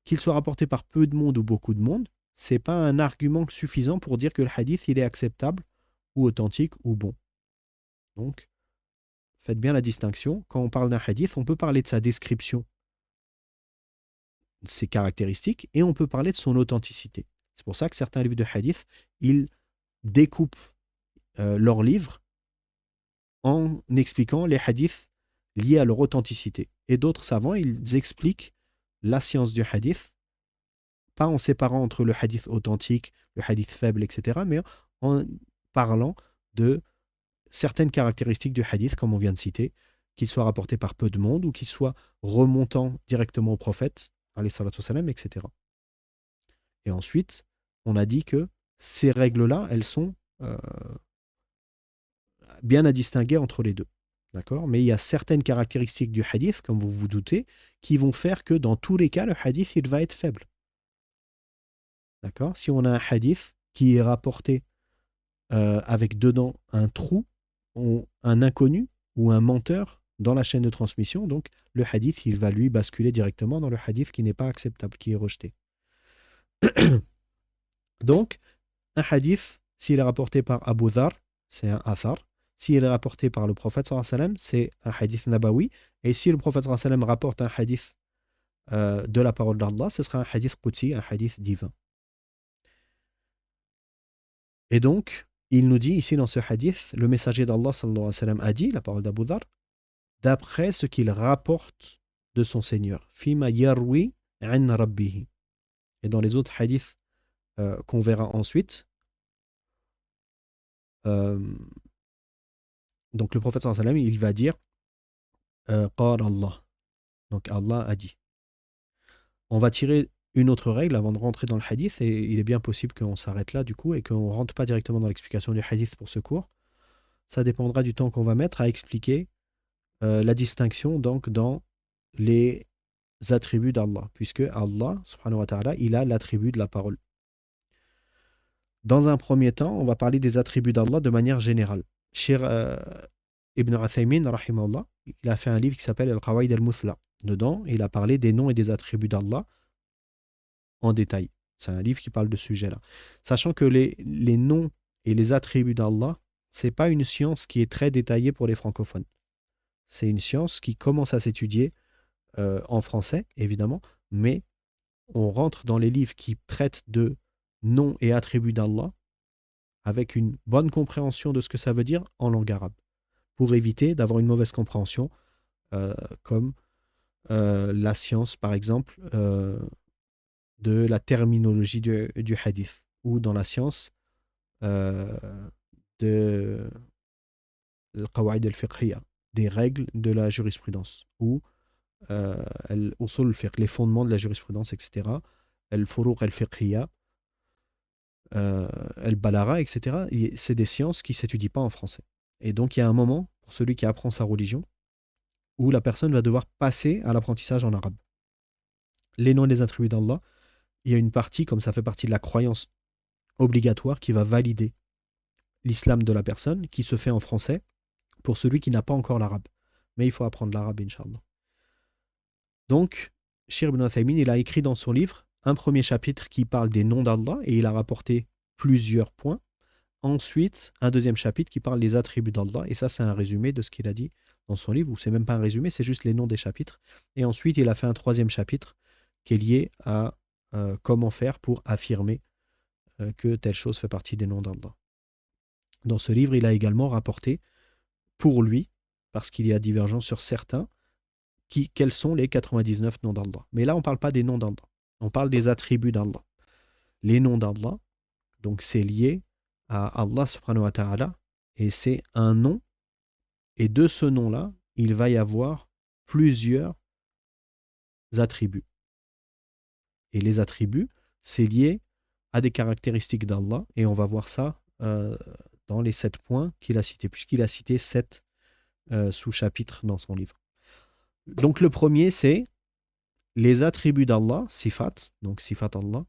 Qu'il soit rapporté par peu de monde ou beaucoup de monde, c'est pas un argument suffisant pour dire que le hadith, il est acceptable ou authentique ou bon. Donc, faites bien la distinction. Quand on parle d'un hadith, on peut parler de sa description, de ses caractéristiques, et on peut parler de son authenticité. C'est pour ça que certains livres de hadith, ils découpent leurs livres en expliquant les hadiths liés à leur authenticité. Et d'autres savants, ils expliquent la science du hadith, pas en séparant entre le hadith authentique, le hadith faible, etc., mais en parlant de certaines caractéristiques du hadith, comme on vient de citer, qu'il soit rapporté par peu de monde ou qu'il soit remontant directement au prophète, alayhi salatu wassalam, etc. Et ensuite, on a dit que ces règles-là, elles sont bien à distinguer entre les deux. D'accord? Mais il y a certaines caractéristiques du hadith, comme vous vous doutez, qui vont faire que dans tous les cas, le hadith, il va être faible. D'accord? Si on a un hadith qui est rapporté avec dedans un trou, ou un inconnu ou un menteur dans la chaîne de transmission, donc le hadith, il va lui basculer directement dans le hadith qui n'est pas acceptable, qui est rejeté. Donc, un hadith, s'il est rapporté par Abu Dhar, c'est un athar. S'il est rapporté par le prophète, sallallahu alayhi wa sallam, c'est un hadith nabawi. Et si le prophète, sallallahu alayhi wa sallam, rapporte un hadith de la parole d'Allah, ce sera un hadith qudsi, un hadith divin. Et donc, il nous dit ici dans ce hadith, le messager d'Allah sallallahu alayhi wa sallam a dit, la parole d'Abu Dhar, d'après ce qu'il rapporte de son Seigneur. Fima yarwi an rabbihi. Et dans les autres hadiths qu'on verra ensuite, donc le prophète sallallahu alayhi wa sallam, il va dire qala Allah. Donc Allah a dit. On va tirer une autre règle avant de rentrer dans le hadith, et il est bien possible qu'on s'arrête là du coup et qu'on ne rentre pas directement dans l'explication du hadith pour ce cours. Ça dépendra du temps qu'on va mettre à expliquer la distinction donc dans les attributs d'Allah, puisque Allah, subhanahu wa ta'ala, il a l'attribut de la parole. Dans un premier temps, on va parler des attributs d'Allah de manière générale. Cheikh Ibn Uthaymin, rahimahullah, il a fait un livre qui s'appelle Al-Qawaid al-Muthla. Dedans, il a parlé des noms et des attributs d'Allah en détail. C'est un livre qui parle de ce sujet-là. Sachant que les noms et les attributs d'Allah, ce n'est pas une science qui est très détaillée pour les francophones. C'est une science qui commence à s'étudier en français, évidemment, mais on rentre dans les livres qui traitent de noms et attributs d'Allah avec une bonne compréhension de ce que ça veut dire en langue arabe, pour éviter d'avoir une mauvaise compréhension, comme la science, par exemple, de la terminologie du hadith, ou dans la science de al-qawaid al-fiqhiyya, des règles de la jurisprudence, ou al-usul al-fiqh, les fondements de la jurisprudence, etc. Al-furuq al-fiqhiyya, al-balara, etc. C'est des sciences qui ne s'étudient pas en français. Et donc il y a un moment, pour celui qui apprend sa religion, où la personne va devoir passer à l'apprentissage en arabe. Les noms et les attributs d'Allah, il y a une partie, comme ça fait partie de la croyance obligatoire, qui va valider l'islam de la personne, qui se fait en français, pour celui qui n'a pas encore l'arabe. Mais il faut apprendre l'arabe, Inch'Allah. Donc, Cheikh Ibn Uthaymin, il a écrit dans son livre un premier chapitre qui parle des noms d'Allah, et il a rapporté plusieurs points. Ensuite, un deuxième chapitre qui parle des attributs d'Allah, et ça, c'est un résumé de ce qu'il a dit dans son livre, ou c'est même pas un résumé, c'est juste les noms des chapitres. Et ensuite, il a fait un troisième chapitre qui est lié à comment faire pour affirmer que telle chose fait partie des noms d'Allah. Dans ce livre, il a également rapporté pour lui, parce qu'il y a divergence sur certains, quels sont les 99 noms d'Allah. Mais là, on ne parle pas des noms d'Allah. On parle des attributs d'Allah. Les noms d'Allah, donc c'est lié à Allah subhanahu wa ta'ala, et c'est un nom, et de ce nom-là, il va y avoir plusieurs attributs. Et les attributs, c'est lié à des caractéristiques d'Allah, et on va voir ça dans les 7 points qu'il a cités, puisqu'il a cité 7 sous-chapitres dans son livre. Donc le premier, c'est les attributs d'Allah, sifat, donc sifat Allah,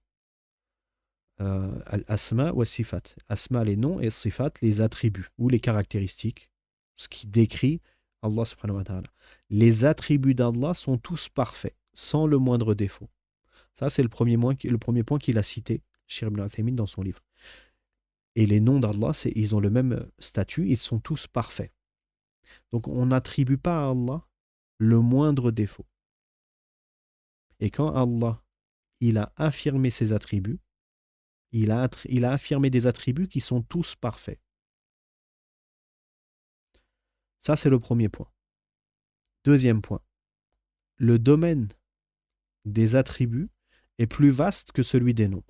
al-asma wa sifat. Asma, les noms, et sifat, les attributs ou les caractéristiques, ce qui décrit Allah subhanahu wa ta'ala. Les attributs d'Allah sont tous parfaits, sans le moindre défaut. Ça, c'est le premier point qu'il a cité, Cheikh Ibn Uthaymin, dans son livre. Et les noms d'Allah, ils ont le même statut, ils sont tous parfaits. Donc, on n'attribue pas à Allah le moindre défaut. Et quand Allah, il a affirmé ses attributs, il a affirmé des attributs qui sont tous parfaits. Ça, c'est le premier point. Deuxième point, le domaine des attributs est plus vaste que celui des noms.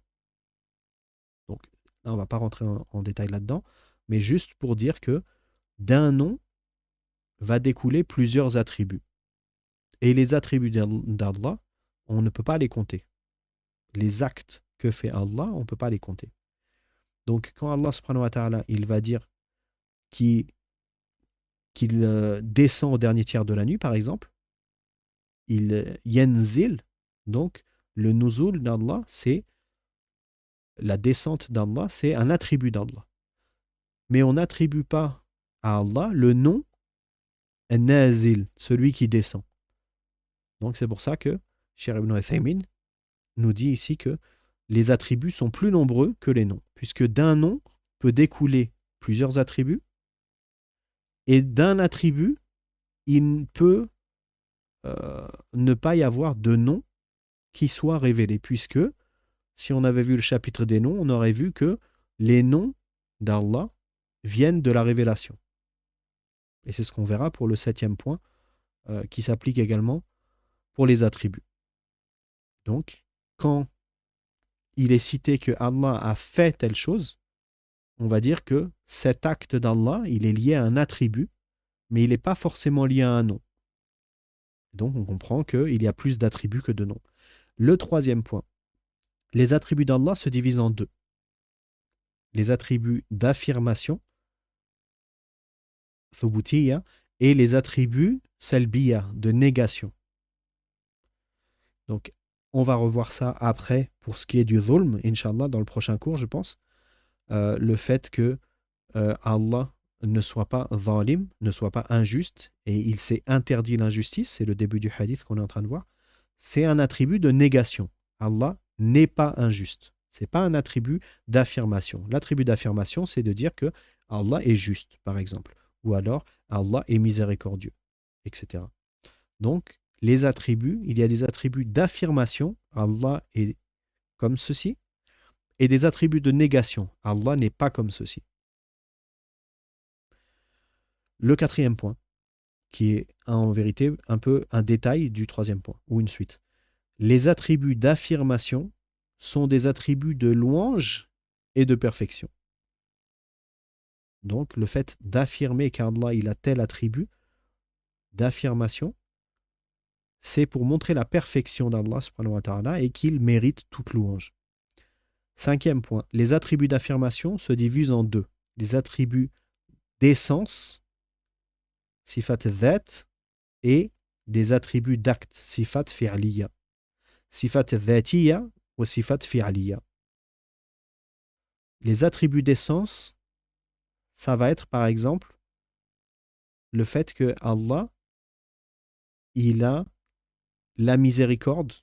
Donc, là, on ne va pas rentrer en détail là-dedans, mais juste pour dire que d'un nom va découler plusieurs attributs. Et les attributs d'Allah, on ne peut pas les compter. Les actes que fait Allah, on ne peut pas les compter. Donc, quand Allah subhanahu wa ta'ala, il va dire qu'il descend au dernier tiers de la nuit, par exemple, il yenzil, donc le nuzul d'Allah, c'est la descente d'Allah, c'est un attribut d'Allah. Mais on n'attribue pas à Allah le nom nazil, celui qui descend. Donc c'est pour ça que Cheikh Ibn Uthaymin nous dit ici que les attributs sont plus nombreux que les noms, puisque d'un nom peut découler plusieurs attributs, et d'un attribut, il peut ne pas y avoir de nom qui soit révélé, puisque si on avait vu le chapitre des noms, on aurait vu que les noms d'Allah viennent de la révélation. Et c'est ce qu'on verra pour le 7e point, qui s'applique également pour les attributs. Donc, quand il est cité que Allah a fait telle chose, on va dire que cet acte d'Allah, il est lié à un attribut, mais il n'est pas forcément lié à un nom. Donc, on comprend qu'il y a plus d'attributs que de noms. Le 3e point, les attributs d'Allah se divisent en deux. Les attributs d'affirmation, thubutiyya, et les attributs salbiya, de négation. Donc, on va revoir ça après pour ce qui est du dhulm, Inch'Allah, dans le prochain cours, je pense. Le fait que Allah ne soit pas zalim, ne soit pas injuste, et il s'est interdit l'injustice, c'est le début du hadith qu'on est en train de voir, c'est un attribut de négation. Allah n'est pas injuste. Ce n'est pas un attribut d'affirmation. L'attribut d'affirmation, c'est de dire que Allah est juste, par exemple, ou alors Allah est miséricordieux, etc. Donc, les attributs, il y a des attributs d'affirmation, Allah est comme ceci, et des attributs de négation, Allah n'est pas comme ceci. Le 4e point, qui est en vérité un peu un détail du 3e point, ou une suite. Les attributs d'affirmation sont des attributs de louange et de perfection. Donc, le fait d'affirmer qu'Allah il a tel attribut d'affirmation, c'est pour montrer la perfection d'Allah subhanahu wa ta'ala et qu'il mérite toute louange. 5e point, les attributs d'affirmation se divisent en deux. Des attributs d'essence, sifat dhat, et des attributs d'acte, sifat fi'liya. Sifat dhatiya ou sifat fi'liya. Les attributs d'essence, ça va être par exemple le fait que Allah, il a la miséricorde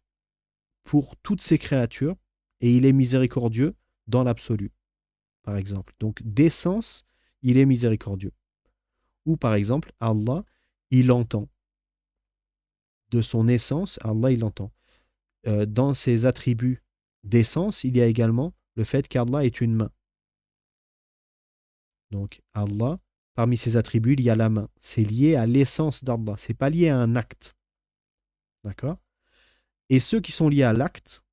pour toutes ses créatures et il est miséricordieux dans l'absolu, par exemple. Donc d'essence, il est miséricordieux. Ou par exemple, Allah, il entend. De son essence, Allah, il entend. Dans ses attributs d'essence, il y a également le fait qu'Allah est une main. Donc Allah, parmi ses attributs, il y a la main. C'est lié à l'essence d'Allah. Ce n'est pas lié à un acte. D'accord? Et ceux qui sont liés à l'acte,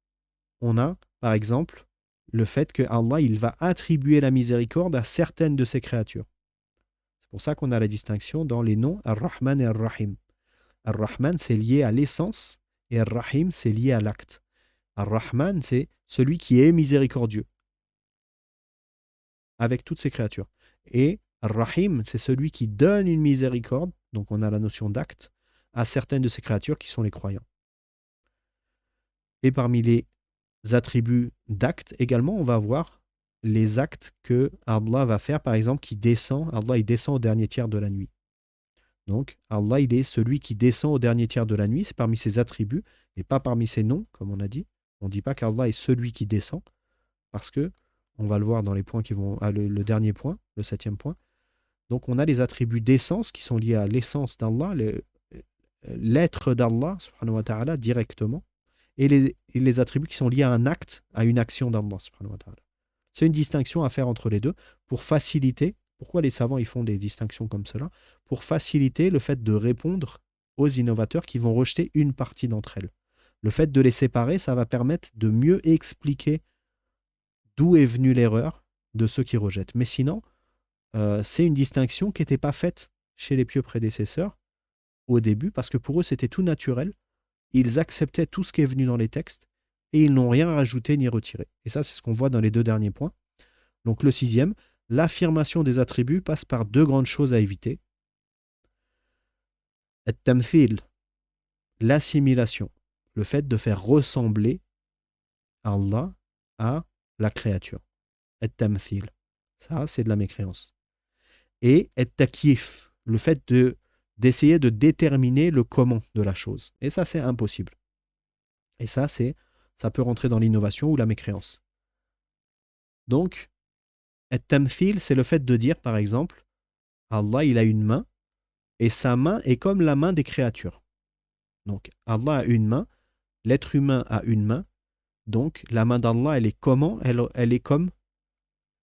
on a, par exemple, le fait que Allah, il va attribuer la miséricorde à certaines de ses créatures. C'est pour ça qu'on a la distinction dans les noms Ar-Rahman et Ar-Rahim. Ar-Rahman, c'est lié à l'essence et Ar-Rahim, c'est lié à l'acte. Ar-Rahman, c'est celui qui est miséricordieux avec toutes ses créatures. Et Ar-Rahim, c'est celui qui donne une miséricorde, donc on a la notion d'acte, à certaines de ses créatures qui sont les croyants. Et parmi les attributs d'actes, également, on va voir les actes que Allah va faire, par exemple, qui descend. Allah, il descend au dernier tiers de la nuit. Donc, Allah, il est celui qui descend au dernier tiers de la nuit, c'est parmi ses attributs, et pas parmi ses noms, comme on a dit. On ne dit pas qu'Allah est celui qui descend, parce que, on va le voir dans les points qui vont, le dernier point, le 7e point. Donc, on a les attributs d'essence qui sont liés à l'essence d'Allah, l'être d'Allah, subhanahu wa ta'ala, directement, et les attributs qui sont liés à un acte, à une action d'Allah, subhanahu wa ta'ala. C'est une distinction à faire entre les deux pour faciliter. Pourquoi les savants ils font des distinctions comme cela? Pour faciliter le fait de répondre aux innovateurs qui vont rejeter une partie d'entre elles. Le fait de les séparer, ça va permettre de mieux expliquer d'où est venue l'erreur de ceux qui rejettent. Mais sinon, c'est une distinction qui n'était pas faite chez les pieux prédécesseurs au début, parce que pour eux, c'était tout naturel. Ils acceptaient tout ce qui est venu dans les textes et ils n'ont rien rajouté ni retiré. Et ça, c'est ce qu'on voit dans les deux derniers points. Donc le 6e, l'affirmation des attributs passe par deux grandes choses à éviter. At-tamthil, l'assimilation, le fait de faire ressembler Allah à la créature. At-tamthil, ça c'est de la mécréance. Et at-takyif, le fait d'essayer de déterminer le comment de la chose. Et ça c'est impossible. Et ça peut rentrer dans l'innovation ou la mécréance. Donc, at-tamthil, c'est le fait de dire par exemple, Allah il a une main, et sa main est comme la main des créatures. Donc, Allah a une main, l'être humain a une main, donc la main d'Allah, elle est comment? Elle est comme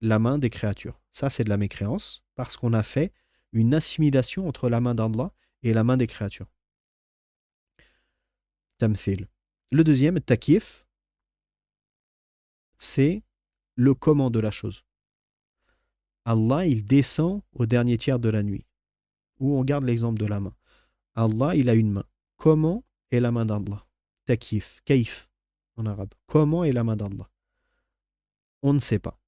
la main des créatures. Ça, c'est de la mécréance, parce qu'on a fait une assimilation entre la main d'Allah et la main des créatures. Tamthil. Le deuxième, takif, c'est le comment de la chose. Allah, il descend au dernier tiers de la nuit, où on garde l'exemple de la main. Allah, il a une main. Comment est la main d'Allah? Takif, kaif en arabe. Comment est la main d'Allah? On ne sait pas.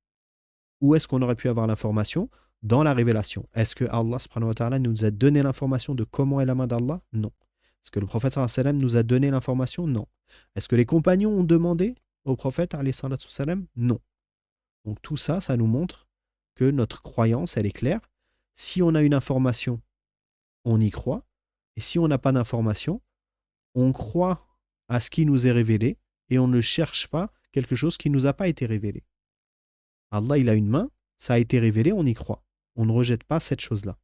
Où est-ce qu'on aurait pu avoir l'information? Dans la révélation. Est-ce que Allah subhanahu wa ta'ala nous a donné l'information de comment est la main d'Allah? Non. Est-ce que le prophète sallallahu alayhi wa sallam nous a donné l'information? Non. Est-ce que les compagnons ont demandé au prophète alayhi wa sallam? Non. Donc tout ça, ça nous montre que notre croyance, elle est claire. Si on a une information, on y croit. Et si on n'a pas d'information, on croit à ce qui nous est révélé et on ne cherche pas quelque chose qui ne nous a pas été révélé. Allah, il a une main, ça a été révélé, on y croit. On ne rejette pas cette chose-là.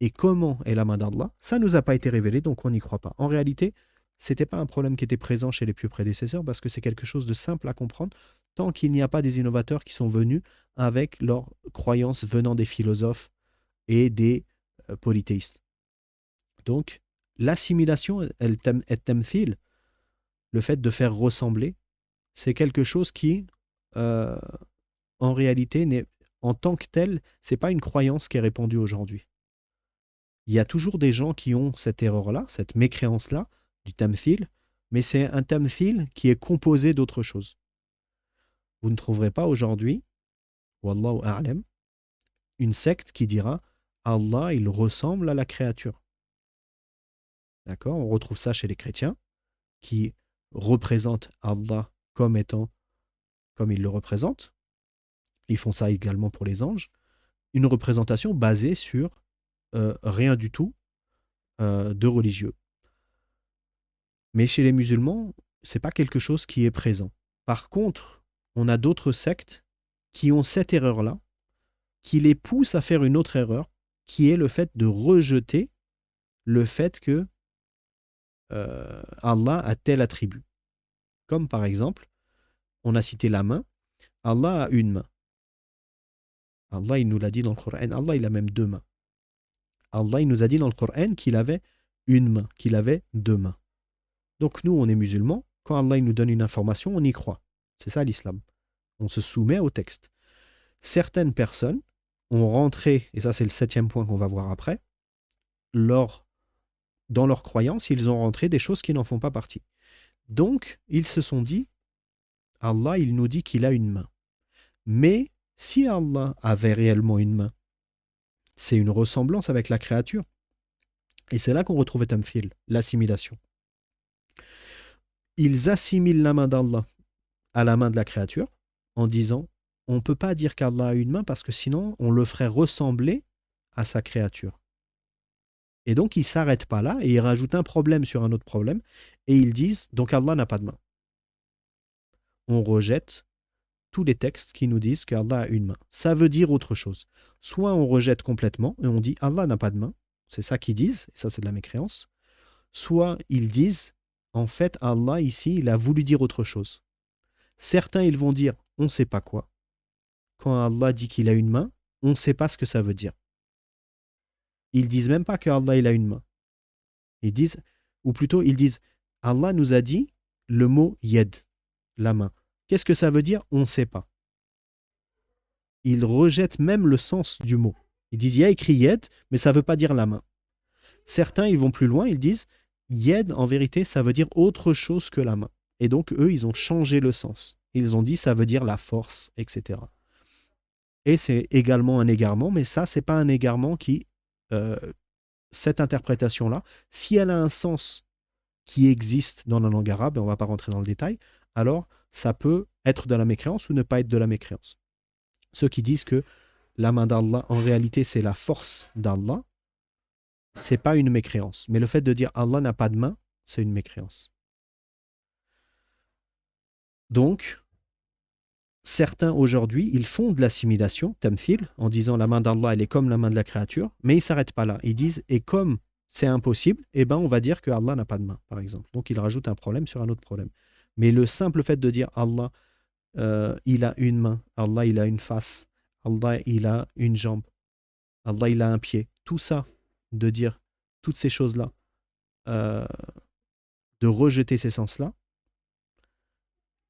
Et comment est la main d'Allah? Ça ne nous a pas été révélé, donc on n'y croit pas. En réalité, ce n'était pas un problème qui était présent chez les pieux prédécesseurs parce que c'est quelque chose de simple à comprendre tant qu'il n'y a pas des innovateurs qui sont venus avec leurs croyances venant des philosophes et des polythéistes. Donc, l'assimilation, el-tamthil, le fait de faire ressembler, c'est quelque chose qui, euh, en réalité, en tant que tel, c'est pas une croyance qui est répandue aujourd'hui. Il y a toujours des gens qui ont cette erreur-là, cette mécréance-là, du tamthil, mais c'est un tamthil qui est composé d'autres choses. Vous ne trouverez pas aujourd'hui, wallahu a'lam, une secte qui dira Allah, il ressemble à la créature. D'accord? On retrouve ça chez les chrétiens qui représentent Allah comme étant comme ils le représentent. Ils font ça également pour les anges. Une représentation basée sur rien du tout de religieux. Mais chez les musulmans, c'est pas quelque chose qui est présent. Par contre, on a d'autres sectes qui ont cette erreur-là, qui les poussent à faire une autre erreur, qui est le fait de rejeter le fait que Allah a tel attribut. Comme par exemple, on a cité la main, Allah a une main. Allah, il nous l'a dit dans le Coran. Allah, il a même deux mains. Allah, il nous a dit dans le Coran qu'il avait une main, qu'il avait deux mains. Donc nous, on est musulmans, Quand Allah il nous donne une information, on y croit. C'est ça l'islam. On se soumet au texte. Certaines personnes ont rentré, et ça c'est le 7e point qu'on va voir après, dans leur croyance, ils ont rentré des choses qui n'en font pas partie. Donc, ils se sont dit, Allah, il nous dit qu'il a une main. Mais si Allah avait réellement une main, c'est une ressemblance avec la créature. Et c'est là qu'on retrouve tamthil, l'assimilation. Ils assimilent la main d'Allah à la main de la créature en disant, on ne peut pas dire qu'Allah a une main parce que sinon on le ferait ressembler à sa créature. Et donc ils ne s'arrêtent pas là et ils rajoutent un problème sur un autre problème et ils disent, donc Allah n'a pas de main. On rejette tous les textes qui nous disent qu'Allah a une main. Ça veut dire autre chose. Soit on rejette complètement et on dit Allah n'a pas de main, c'est ça qu'ils disent, et ça c'est de la mécréance. Soit ils disent, en fait Allah ici, il a voulu dire autre chose. Certains ils vont dire, on ne sait pas quoi. Quand Allah dit qu'il a une main, on ne sait pas ce que ça veut dire. Ils disent même pas que Allah il a une main. Ils disent, ou plutôt ils disent, Allah nous a dit le mot yed, la main. Qu'est-ce que ça veut dire? On ne sait pas. Ils rejettent même le sens du mot. Ils disent, il y a écrit yed, mais ça ne veut pas dire la main. Certains, ils vont plus loin, ils disent, yed, en vérité, ça veut dire autre chose que la main. Et donc, eux, ils ont changé le sens. Ils ont dit, ça veut dire la force, etc. Et c'est également un égarement, mais ça, c'est pas un égarement qui, cette interprétation-là, si elle a un sens qui existe dans la langue arabe, et on ne va pas rentrer dans le détail, alors ça peut être de la mécréance ou ne pas être de la mécréance. Ceux qui disent que la main d'Allah, en réalité, c'est la force d'Allah, c'est pas une mécréance. Mais le fait de dire Allah n'a pas de main, c'est une mécréance. Donc, certains aujourd'hui, ils font de l'assimilation, tamthil, en disant la main d'Allah, elle est comme la main de la créature, mais ils ne s'arrêtent pas là. Ils disent, et comme c'est impossible, eh ben on va dire que Allah n'a pas de main, par exemple. Donc, ils rajoutent un problème sur un autre problème. Mais le simple fait de dire Allah, il a une main, Allah, il a une face, Allah, il a une jambe, Allah, il a un pied, tout ça, de dire toutes ces choses-là, euh, de rejeter ces sens-là,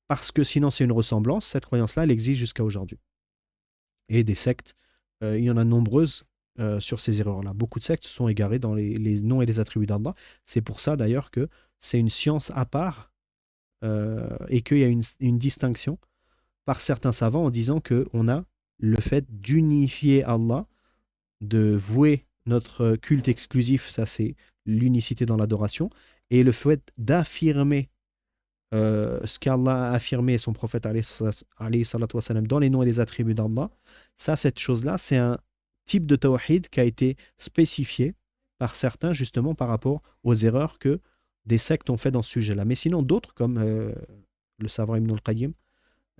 parce que sinon c'est une ressemblance, cette croyance-là, elle existe jusqu'à aujourd'hui. Et des sectes, il y en a nombreuses sur ces erreurs-là. Beaucoup de sectes se sont égarées dans les noms et les attributs d'Allah. C'est pour ça d'ailleurs que c'est une science à part et qu'il y a une distinction par certains savants en disant qu'on a le fait d'unifier Allah, de vouer notre culte exclusif, ça c'est l'unicité dans l'adoration, et le fait d'affirmer ce qu'Allah a affirmé et son prophète alayhi salatu wassalam, dans les noms et les attributs d'Allah, ça, cette chose-là, c'est un type de tawhid qui a été spécifié par certains justement par rapport aux erreurs que des sectes ont fait dans ce sujet-là. Mais sinon, d'autres, comme le savant Ibn al-Qayyim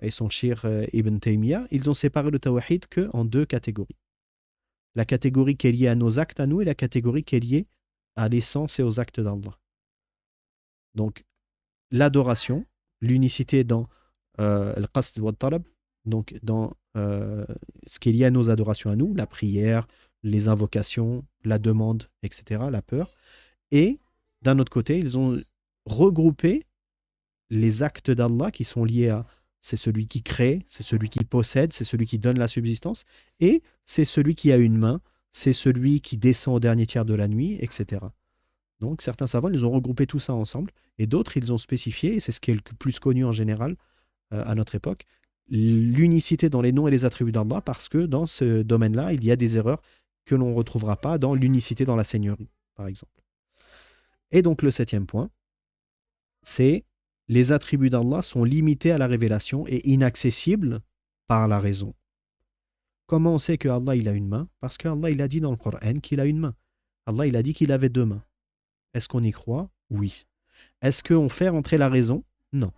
et son shir Ibn Taymiyyah, ils ont séparé le tawhid qu'en deux catégories. La catégorie qui est liée à nos actes à nous et la catégorie qui est liée à l'essence et aux actes d'Allah. Donc, l'adoration, l'unicité dans al-qasd wa talab, donc dans ce qui est lié à nos adorations à nous, la prière, les invocations, la demande, etc., la peur. Et d'un autre côté, ils ont regroupé les actes d'Allah qui sont liés à c'est celui qui crée, c'est celui qui possède, c'est celui qui donne la subsistance, et c'est celui qui a une main, c'est celui qui descend au dernier tiers de la nuit, etc. Donc certains savants, ils ont regroupé tout ça ensemble, et d'autres, ils ont spécifié, et c'est ce qui est le plus connu en général à notre époque, l'unicité dans les noms et les attributs d'Allah, parce que dans ce domaine-là, il y a des erreurs que l'on ne retrouvera pas dans l'unicité dans la Seigneurie, par exemple. Et donc le 7e point, c'est les attributs d'Allah sont limités à la révélation et inaccessibles par la raison. Comment on sait que Allah il a une main? Parce qu'Allah il a dit dans le Coran qu'il a une main. Allah il a dit qu'il avait deux mains. Est-ce qu'on y croit? Oui. Est-ce qu'on fait rentrer la raison? Non.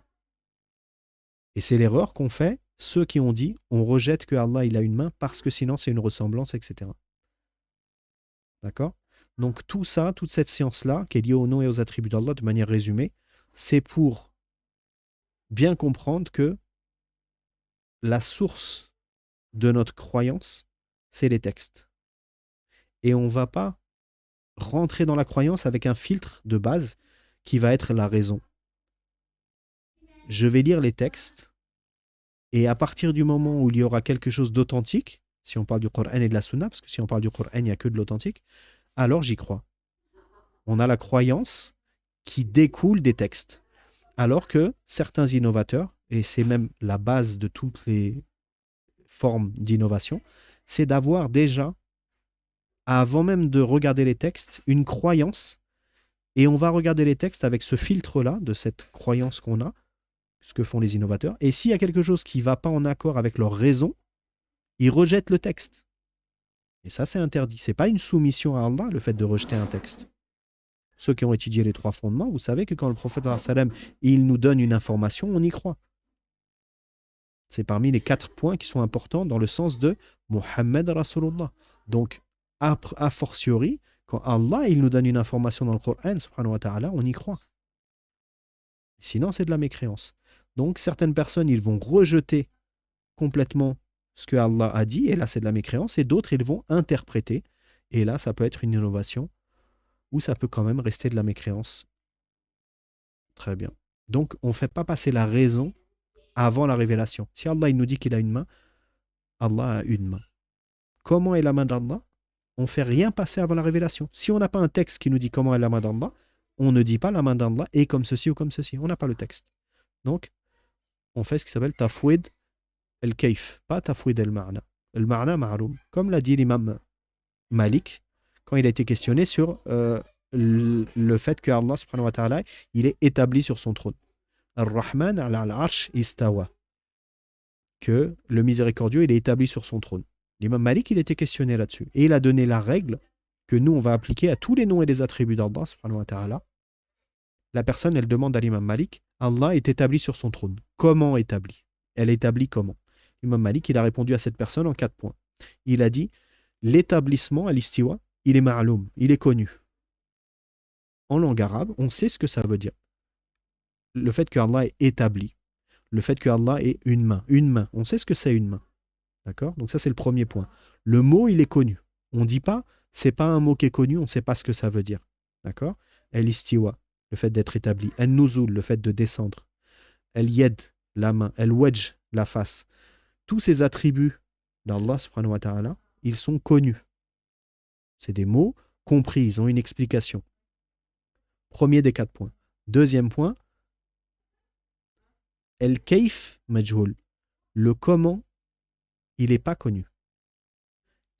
Et c'est l'erreur qu'ont fait ceux qui ont dit on rejette que Allah il a une main parce que sinon c'est une ressemblance, etc. D'accord? Donc tout ça, toute cette science-là, qui est liée au nom et aux attributs d'Allah de manière résumée, c'est pour bien comprendre que la source de notre croyance, c'est les textes. Et on ne va pas rentrer dans la croyance avec un filtre de base qui va être la raison. je vais lire les textes, et à partir du moment où il y aura quelque chose d'authentique, si on parle du Coran et de la Sunna, parce que si on parle du Coran, il n'y a que de l'authentique, alors j'y crois. On a la croyance qui découle des textes. Alors que certains innovateurs, et c'est même la base de toutes les formes d'innovation, c'est d'avoir déjà, avant même de regarder les textes, une croyance, et on va regarder les textes avec ce filtre-là, de cette croyance qu'on a, ce que font les innovateurs, et s'il y a quelque chose qui ne va pas en accord avec leur raison, ils rejettent le texte. Et ça, c'est interdit. Ce n'est pas une soumission à Allah, le fait de rejeter un texte. Ceux qui ont étudié les 3 fondements, vous savez que quand le prophète sallam, il nous donne une information, on y croit. C'est parmi les 4 points qui sont importants dans le sens de Muhammad Rasulullah. Donc, a fortiori, quand Allah il nous donne une information dans le Coran, subhanahu wa ta'ala, on y croit. Sinon, c'est de la mécréance. Donc, certaines personnes, ils vont rejeter complètement ce que Allah a dit, et là, c'est de la mécréance, et d'autres, ils vont interpréter, et là, ça peut être une innovation, ou ça peut quand même rester de la mécréance. Très bien. Donc, on ne fait pas passer la raison avant la révélation. Si Allah il nous dit qu'il a une main, Allah a une main. Comment est la main d'Allah? On ne fait rien passer avant la révélation. Si on n'a pas un texte qui nous dit comment est la main d'Allah, on ne dit pas la main d'Allah est comme ceci ou comme ceci. On n'a pas le texte. Donc, on fait ce qui s'appelle tafwid el-kayf, pas tafwid el-ma'na. El-ma'na ma'loum. Comme l'a dit l'imam Malik, quand il a été questionné sur le fait que Allah subhanahu wa ta'ala, il est établi sur son trône. Ar-Rahman ala al-arsh istawa. Que le miséricordieux, il est établi sur son trône. L'imam Malik, il était questionné là-dessus. Et il a donné la règle que nous, on va appliquer à tous les noms et les attributs d'Allah, subhanahu wa ta'ala. La personne, elle demande à l'imam Malik, Allah est établi sur son trône. Comment établi? Elle est établie comment? L'imam Malik, il a répondu à cette personne en 4 points. Il a dit, l'établissement à l'istiwa, il est ma'loum, il est connu. En langue arabe, on sait ce que ça veut dire. Le fait que Allah est établi, le fait que Allah est une main, on sait ce que c'est une main. D'accord? Donc ça, c'est le premier point. Le mot, il est connu. On ne dit pas, c'est pas un mot qui est connu, on ne sait pas ce que ça veut dire. D'accord? El-istiwa, le fait d'être établi. El-nuzul, le fait de descendre. El-yed, la main. El-wajh, la face. Tous ces attributs d'Allah, subhanahu wa ta'ala, ils sont connus. C'est des mots compris, ils ont une explication. Premier des 4 points. Deuxième point, El-kayf majhul. Le comment, il n'est pas connu.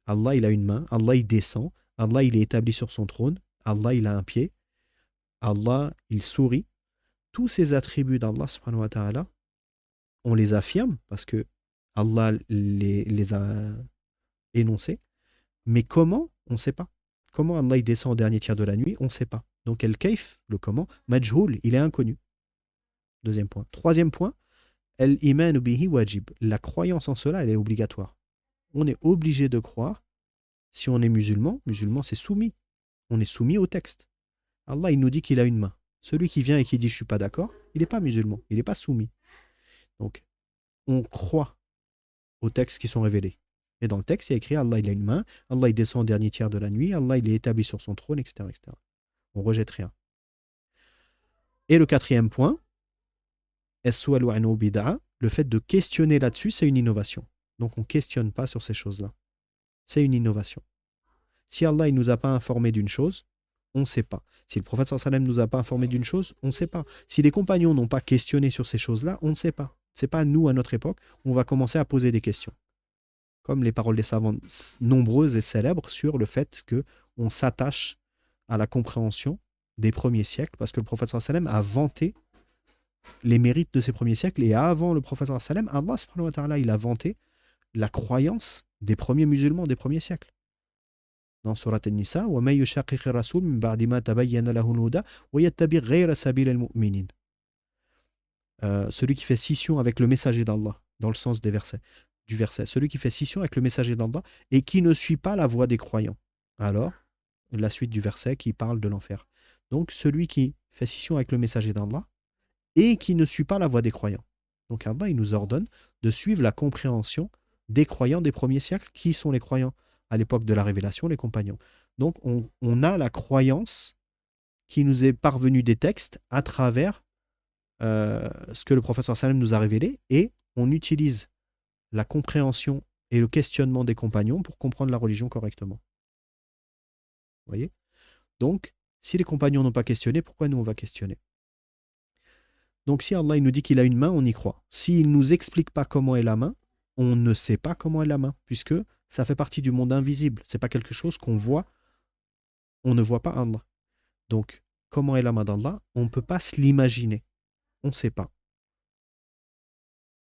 Allah, il a une main. Allah, il descend. Allah, il est établi sur son trône. Allah, il a un pied. Allah, il sourit. Tous ces attributs d'Allah, subhanahu wa ta'ala, on les affirme parce que Allah les a énoncés. Mais comment? On ne sait pas. Comment Allah, il descend au dernier tiers de la nuit? On ne sait pas. Donc, el-kayf, le comment, majhoul, il est inconnu. Deuxième point. Troisième point, el-iman bihi wajib. La croyance en cela, elle est obligatoire. On est obligé de croire. Si on est musulman, c'est soumis. On est soumis au texte. Allah, il nous dit qu'il a une main. Celui qui vient et qui dit je ne suis pas d'accord, il n'est pas musulman, il n'est pas soumis. Donc, on croit aux textes qui sont révélés. Et dans le texte, il y a écrit Allah, il a une main, Allah, il descend au dernier tiers de la nuit, Allah, il est établi sur son trône, etc. etc. On ne rejette rien. Et le 4e point, le fait de questionner là-dessus, c'est une innovation. Donc, on ne questionne pas sur ces choses-là. C'est une innovation. Si Allah ne nous a pas informé d'une chose, on ne sait pas. Si le prophète sallam ne nous a pas informé d'une chose, on ne sait pas. Si les compagnons n'ont pas questionné sur ces choses-là, on ne sait pas. Ce n'est pas nous, à notre époque, on va commencer à poser des questions. Comme les paroles des savants nombreuses et célèbres sur le fait qu'on s'attache à la compréhension des premiers siècles, parce que le prophète sallam a vanté les mérites de ces premiers siècles, et avant le prophète sallam, Allah subhanahu wa ta'ala, il a vanté la croyance des premiers musulmans des premiers siècles. Dans Surat An-Nisa, وَمَن يُشَاقِقِ الرَّسُولَ مِن بَعْدِ مَا تَبَيَّنَ لَهُ الْهُدَى وَيَتَّبِعْ غَيْرَ سَبِيلِ الْمُؤْمِنِينَ. Celui qui fait scission avec le messager d'Allah, dans le sens du verset, celui qui fait scission avec le messager d'Allah et qui ne suit pas la voie des croyants. Alors, la suite du verset qui parle de l'enfer. Donc, celui qui fait scission avec le messager d'Allah et qui ne suit pas la voie des croyants. Donc, Allah, il nous ordonne de suivre la compréhension des croyants des premiers siècles. Qui sont les croyants à l'époque de la révélation? Les compagnons. Donc, on a la croyance qui nous est parvenue des textes à travers ce que le prophète sallam nous a révélé, et on utilise la compréhension et le questionnement des compagnons pour comprendre la religion correctement. Vous voyez? Donc, si les compagnons n'ont pas questionné, pourquoi nous on va questionner? Donc si Allah il nous dit qu'il a une main, on y croit. S'il ne nous explique pas comment est la main, on ne sait pas comment est la main, puisque ça fait partie du monde invisible. C'est pas quelque chose qu'on voit, on ne voit pas Allah. Donc, comment est la main d'Allah? On ne peut pas se l'imaginer. On ne sait pas.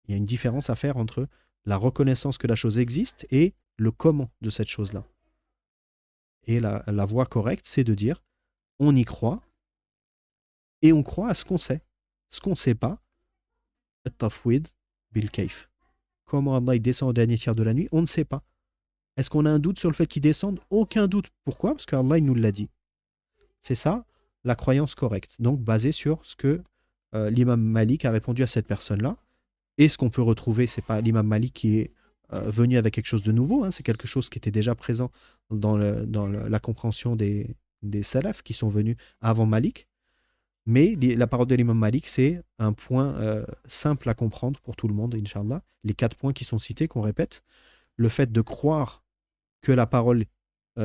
Il y a une différence à faire entre la reconnaissance que la chose existe et le comment de cette chose-là. Et la voie correcte, c'est de dire, on y croit, et on croit à ce qu'on sait. Ce qu'on ne sait pas, at-tafwid bil kayf. Comment Allah il descend au dernier tiers de la nuit, on ne sait pas. Est-ce qu'on a un doute sur le fait qu'il descende? Aucun doute. Pourquoi? Parce qu'Allah il nous l'a dit. C'est ça la croyance correcte. Donc basée sur ce que l'imam Malik a répondu à cette personne-là. Et ce qu'on peut retrouver, c'est pas l'imam Malik qui est venu avec quelque chose de nouveau, hein, c'est quelque chose qui était déjà présent dans la compréhension des salafs qui sont venus avant Malik. Mais la parole de l'imam Malik, c'est un point simple à comprendre pour tout le monde, Inch'Allah. Les 4 points qui sont cités, qu'on répète. Le fait de croire que la parole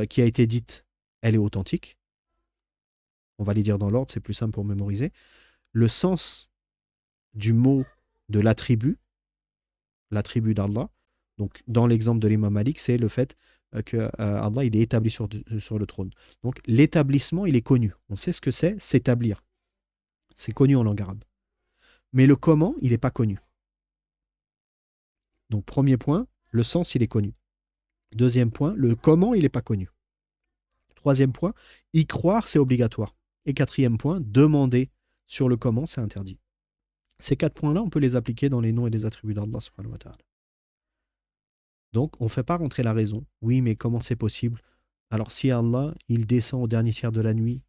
qui a été dite, elle est authentique. On va les dire dans l'ordre, c'est plus simple pour mémoriser. Le sens du mot de l'attribut d'Allah. Donc, dans l'exemple de l'imam Malik, c'est le fait que Allah il est établi sur le trône. Donc, l'établissement, il est connu. On sait ce que c'est, s'établir. C'est connu en langue arabe. Mais le comment, il n'est pas connu. Donc, premier point, le sens, il est connu. Deuxième point, le comment, il n'est pas connu. Troisième point, y croire, c'est obligatoire. Et quatrième point, demander sur le comment, c'est interdit. Ces 4 points-là, on peut les appliquer dans les noms et les attributs d'Allah subhanahu wa ta'ala. Donc, on ne fait pas rentrer la raison. Oui, mais comment c'est possible? Alors, si Allah, il descend au dernier tiers de la nuit,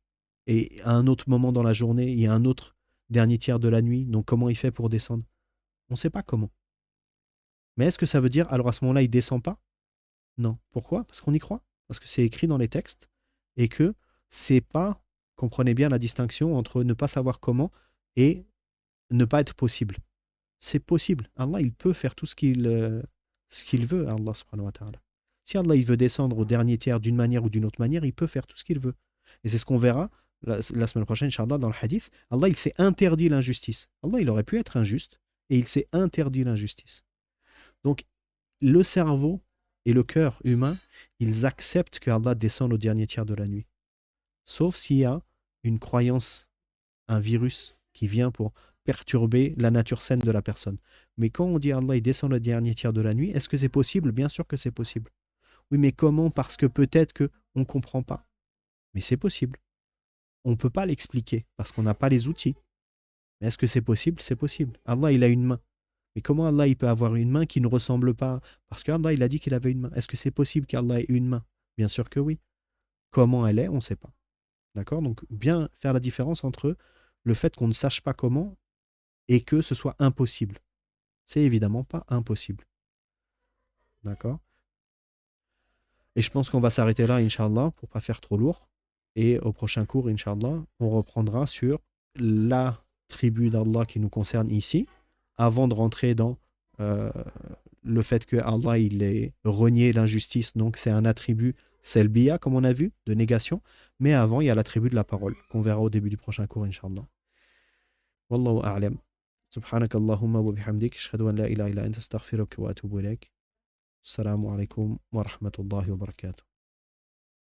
et à un autre moment dans la journée, il y a un autre dernier tiers de la nuit, donc comment il fait pour descendre? On ne sait pas comment. Mais est-ce que ça veut dire, alors à ce moment-là, il ne descend pas? Non. Pourquoi? Parce qu'on y croit. Parce que c'est écrit dans les textes, et que c'est pas, comprenez bien la distinction entre ne pas savoir comment et ne pas être possible. C'est possible. Allah, il peut faire tout ce qu'il veut, Allah subhanahu wa ta'ala. Si Allah, il veut descendre au dernier tiers d'une manière ou d'une autre manière, il peut faire tout ce qu'il veut. Et c'est ce qu'on verra la semaine prochaine, Inch'Allah, dans le hadith. Allah, il s'est interdit l'injustice. Allah, il aurait pu être injuste, et il s'est interdit l'injustice. Donc, le cerveau et le cœur humain, ils acceptent que Allah descende au dernier tiers de la nuit. Sauf s'il y a une croyance, un virus qui vient pour perturber la nature saine de la personne. Mais quand on dit Allah il descend le dernier tiers de la nuit, est-ce que c'est possible? Bien sûr que c'est possible. Oui, mais comment? Parce que peut-être que on ne comprend pas. Mais c'est possible. On ne peut pas l'expliquer parce qu'on n'a pas les outils. Mais est-ce que c'est possible? C'est possible. Allah, il a une main. Mais comment Allah, il peut avoir une main qui ne ressemble pas? Parce qu'Allah, il a dit qu'il avait une main. Est-ce que c'est possible qu'Allah ait une main? Bien sûr que oui. Comment elle est, on ne sait pas. D'accord? Donc, bien faire la différence entre le fait qu'on ne sache pas comment et que ce soit impossible. C'est évidemment pas impossible. D'accord? Et je pense qu'on va s'arrêter là, Inch'Allah, pour pas faire trop lourd. Et au prochain cours, Inch'Allah, on reprendra sur la tribu d'Allah qui nous concerne ici, avant de rentrer dans le fait que Allah il ait renié l'injustice, donc c'est un attribut selbiya, comme on a vu, de négation. Mais avant, il y a l'attribut de la parole, qu'on verra au début du prochain cours, Inch'Allah. Wallahu a'lam. سبحانك اللهم وبحمدك أشهد أن لا إله إلا أنت أستغفرك وأتوب إليك السلام عليكم ورحمة الله وبركاته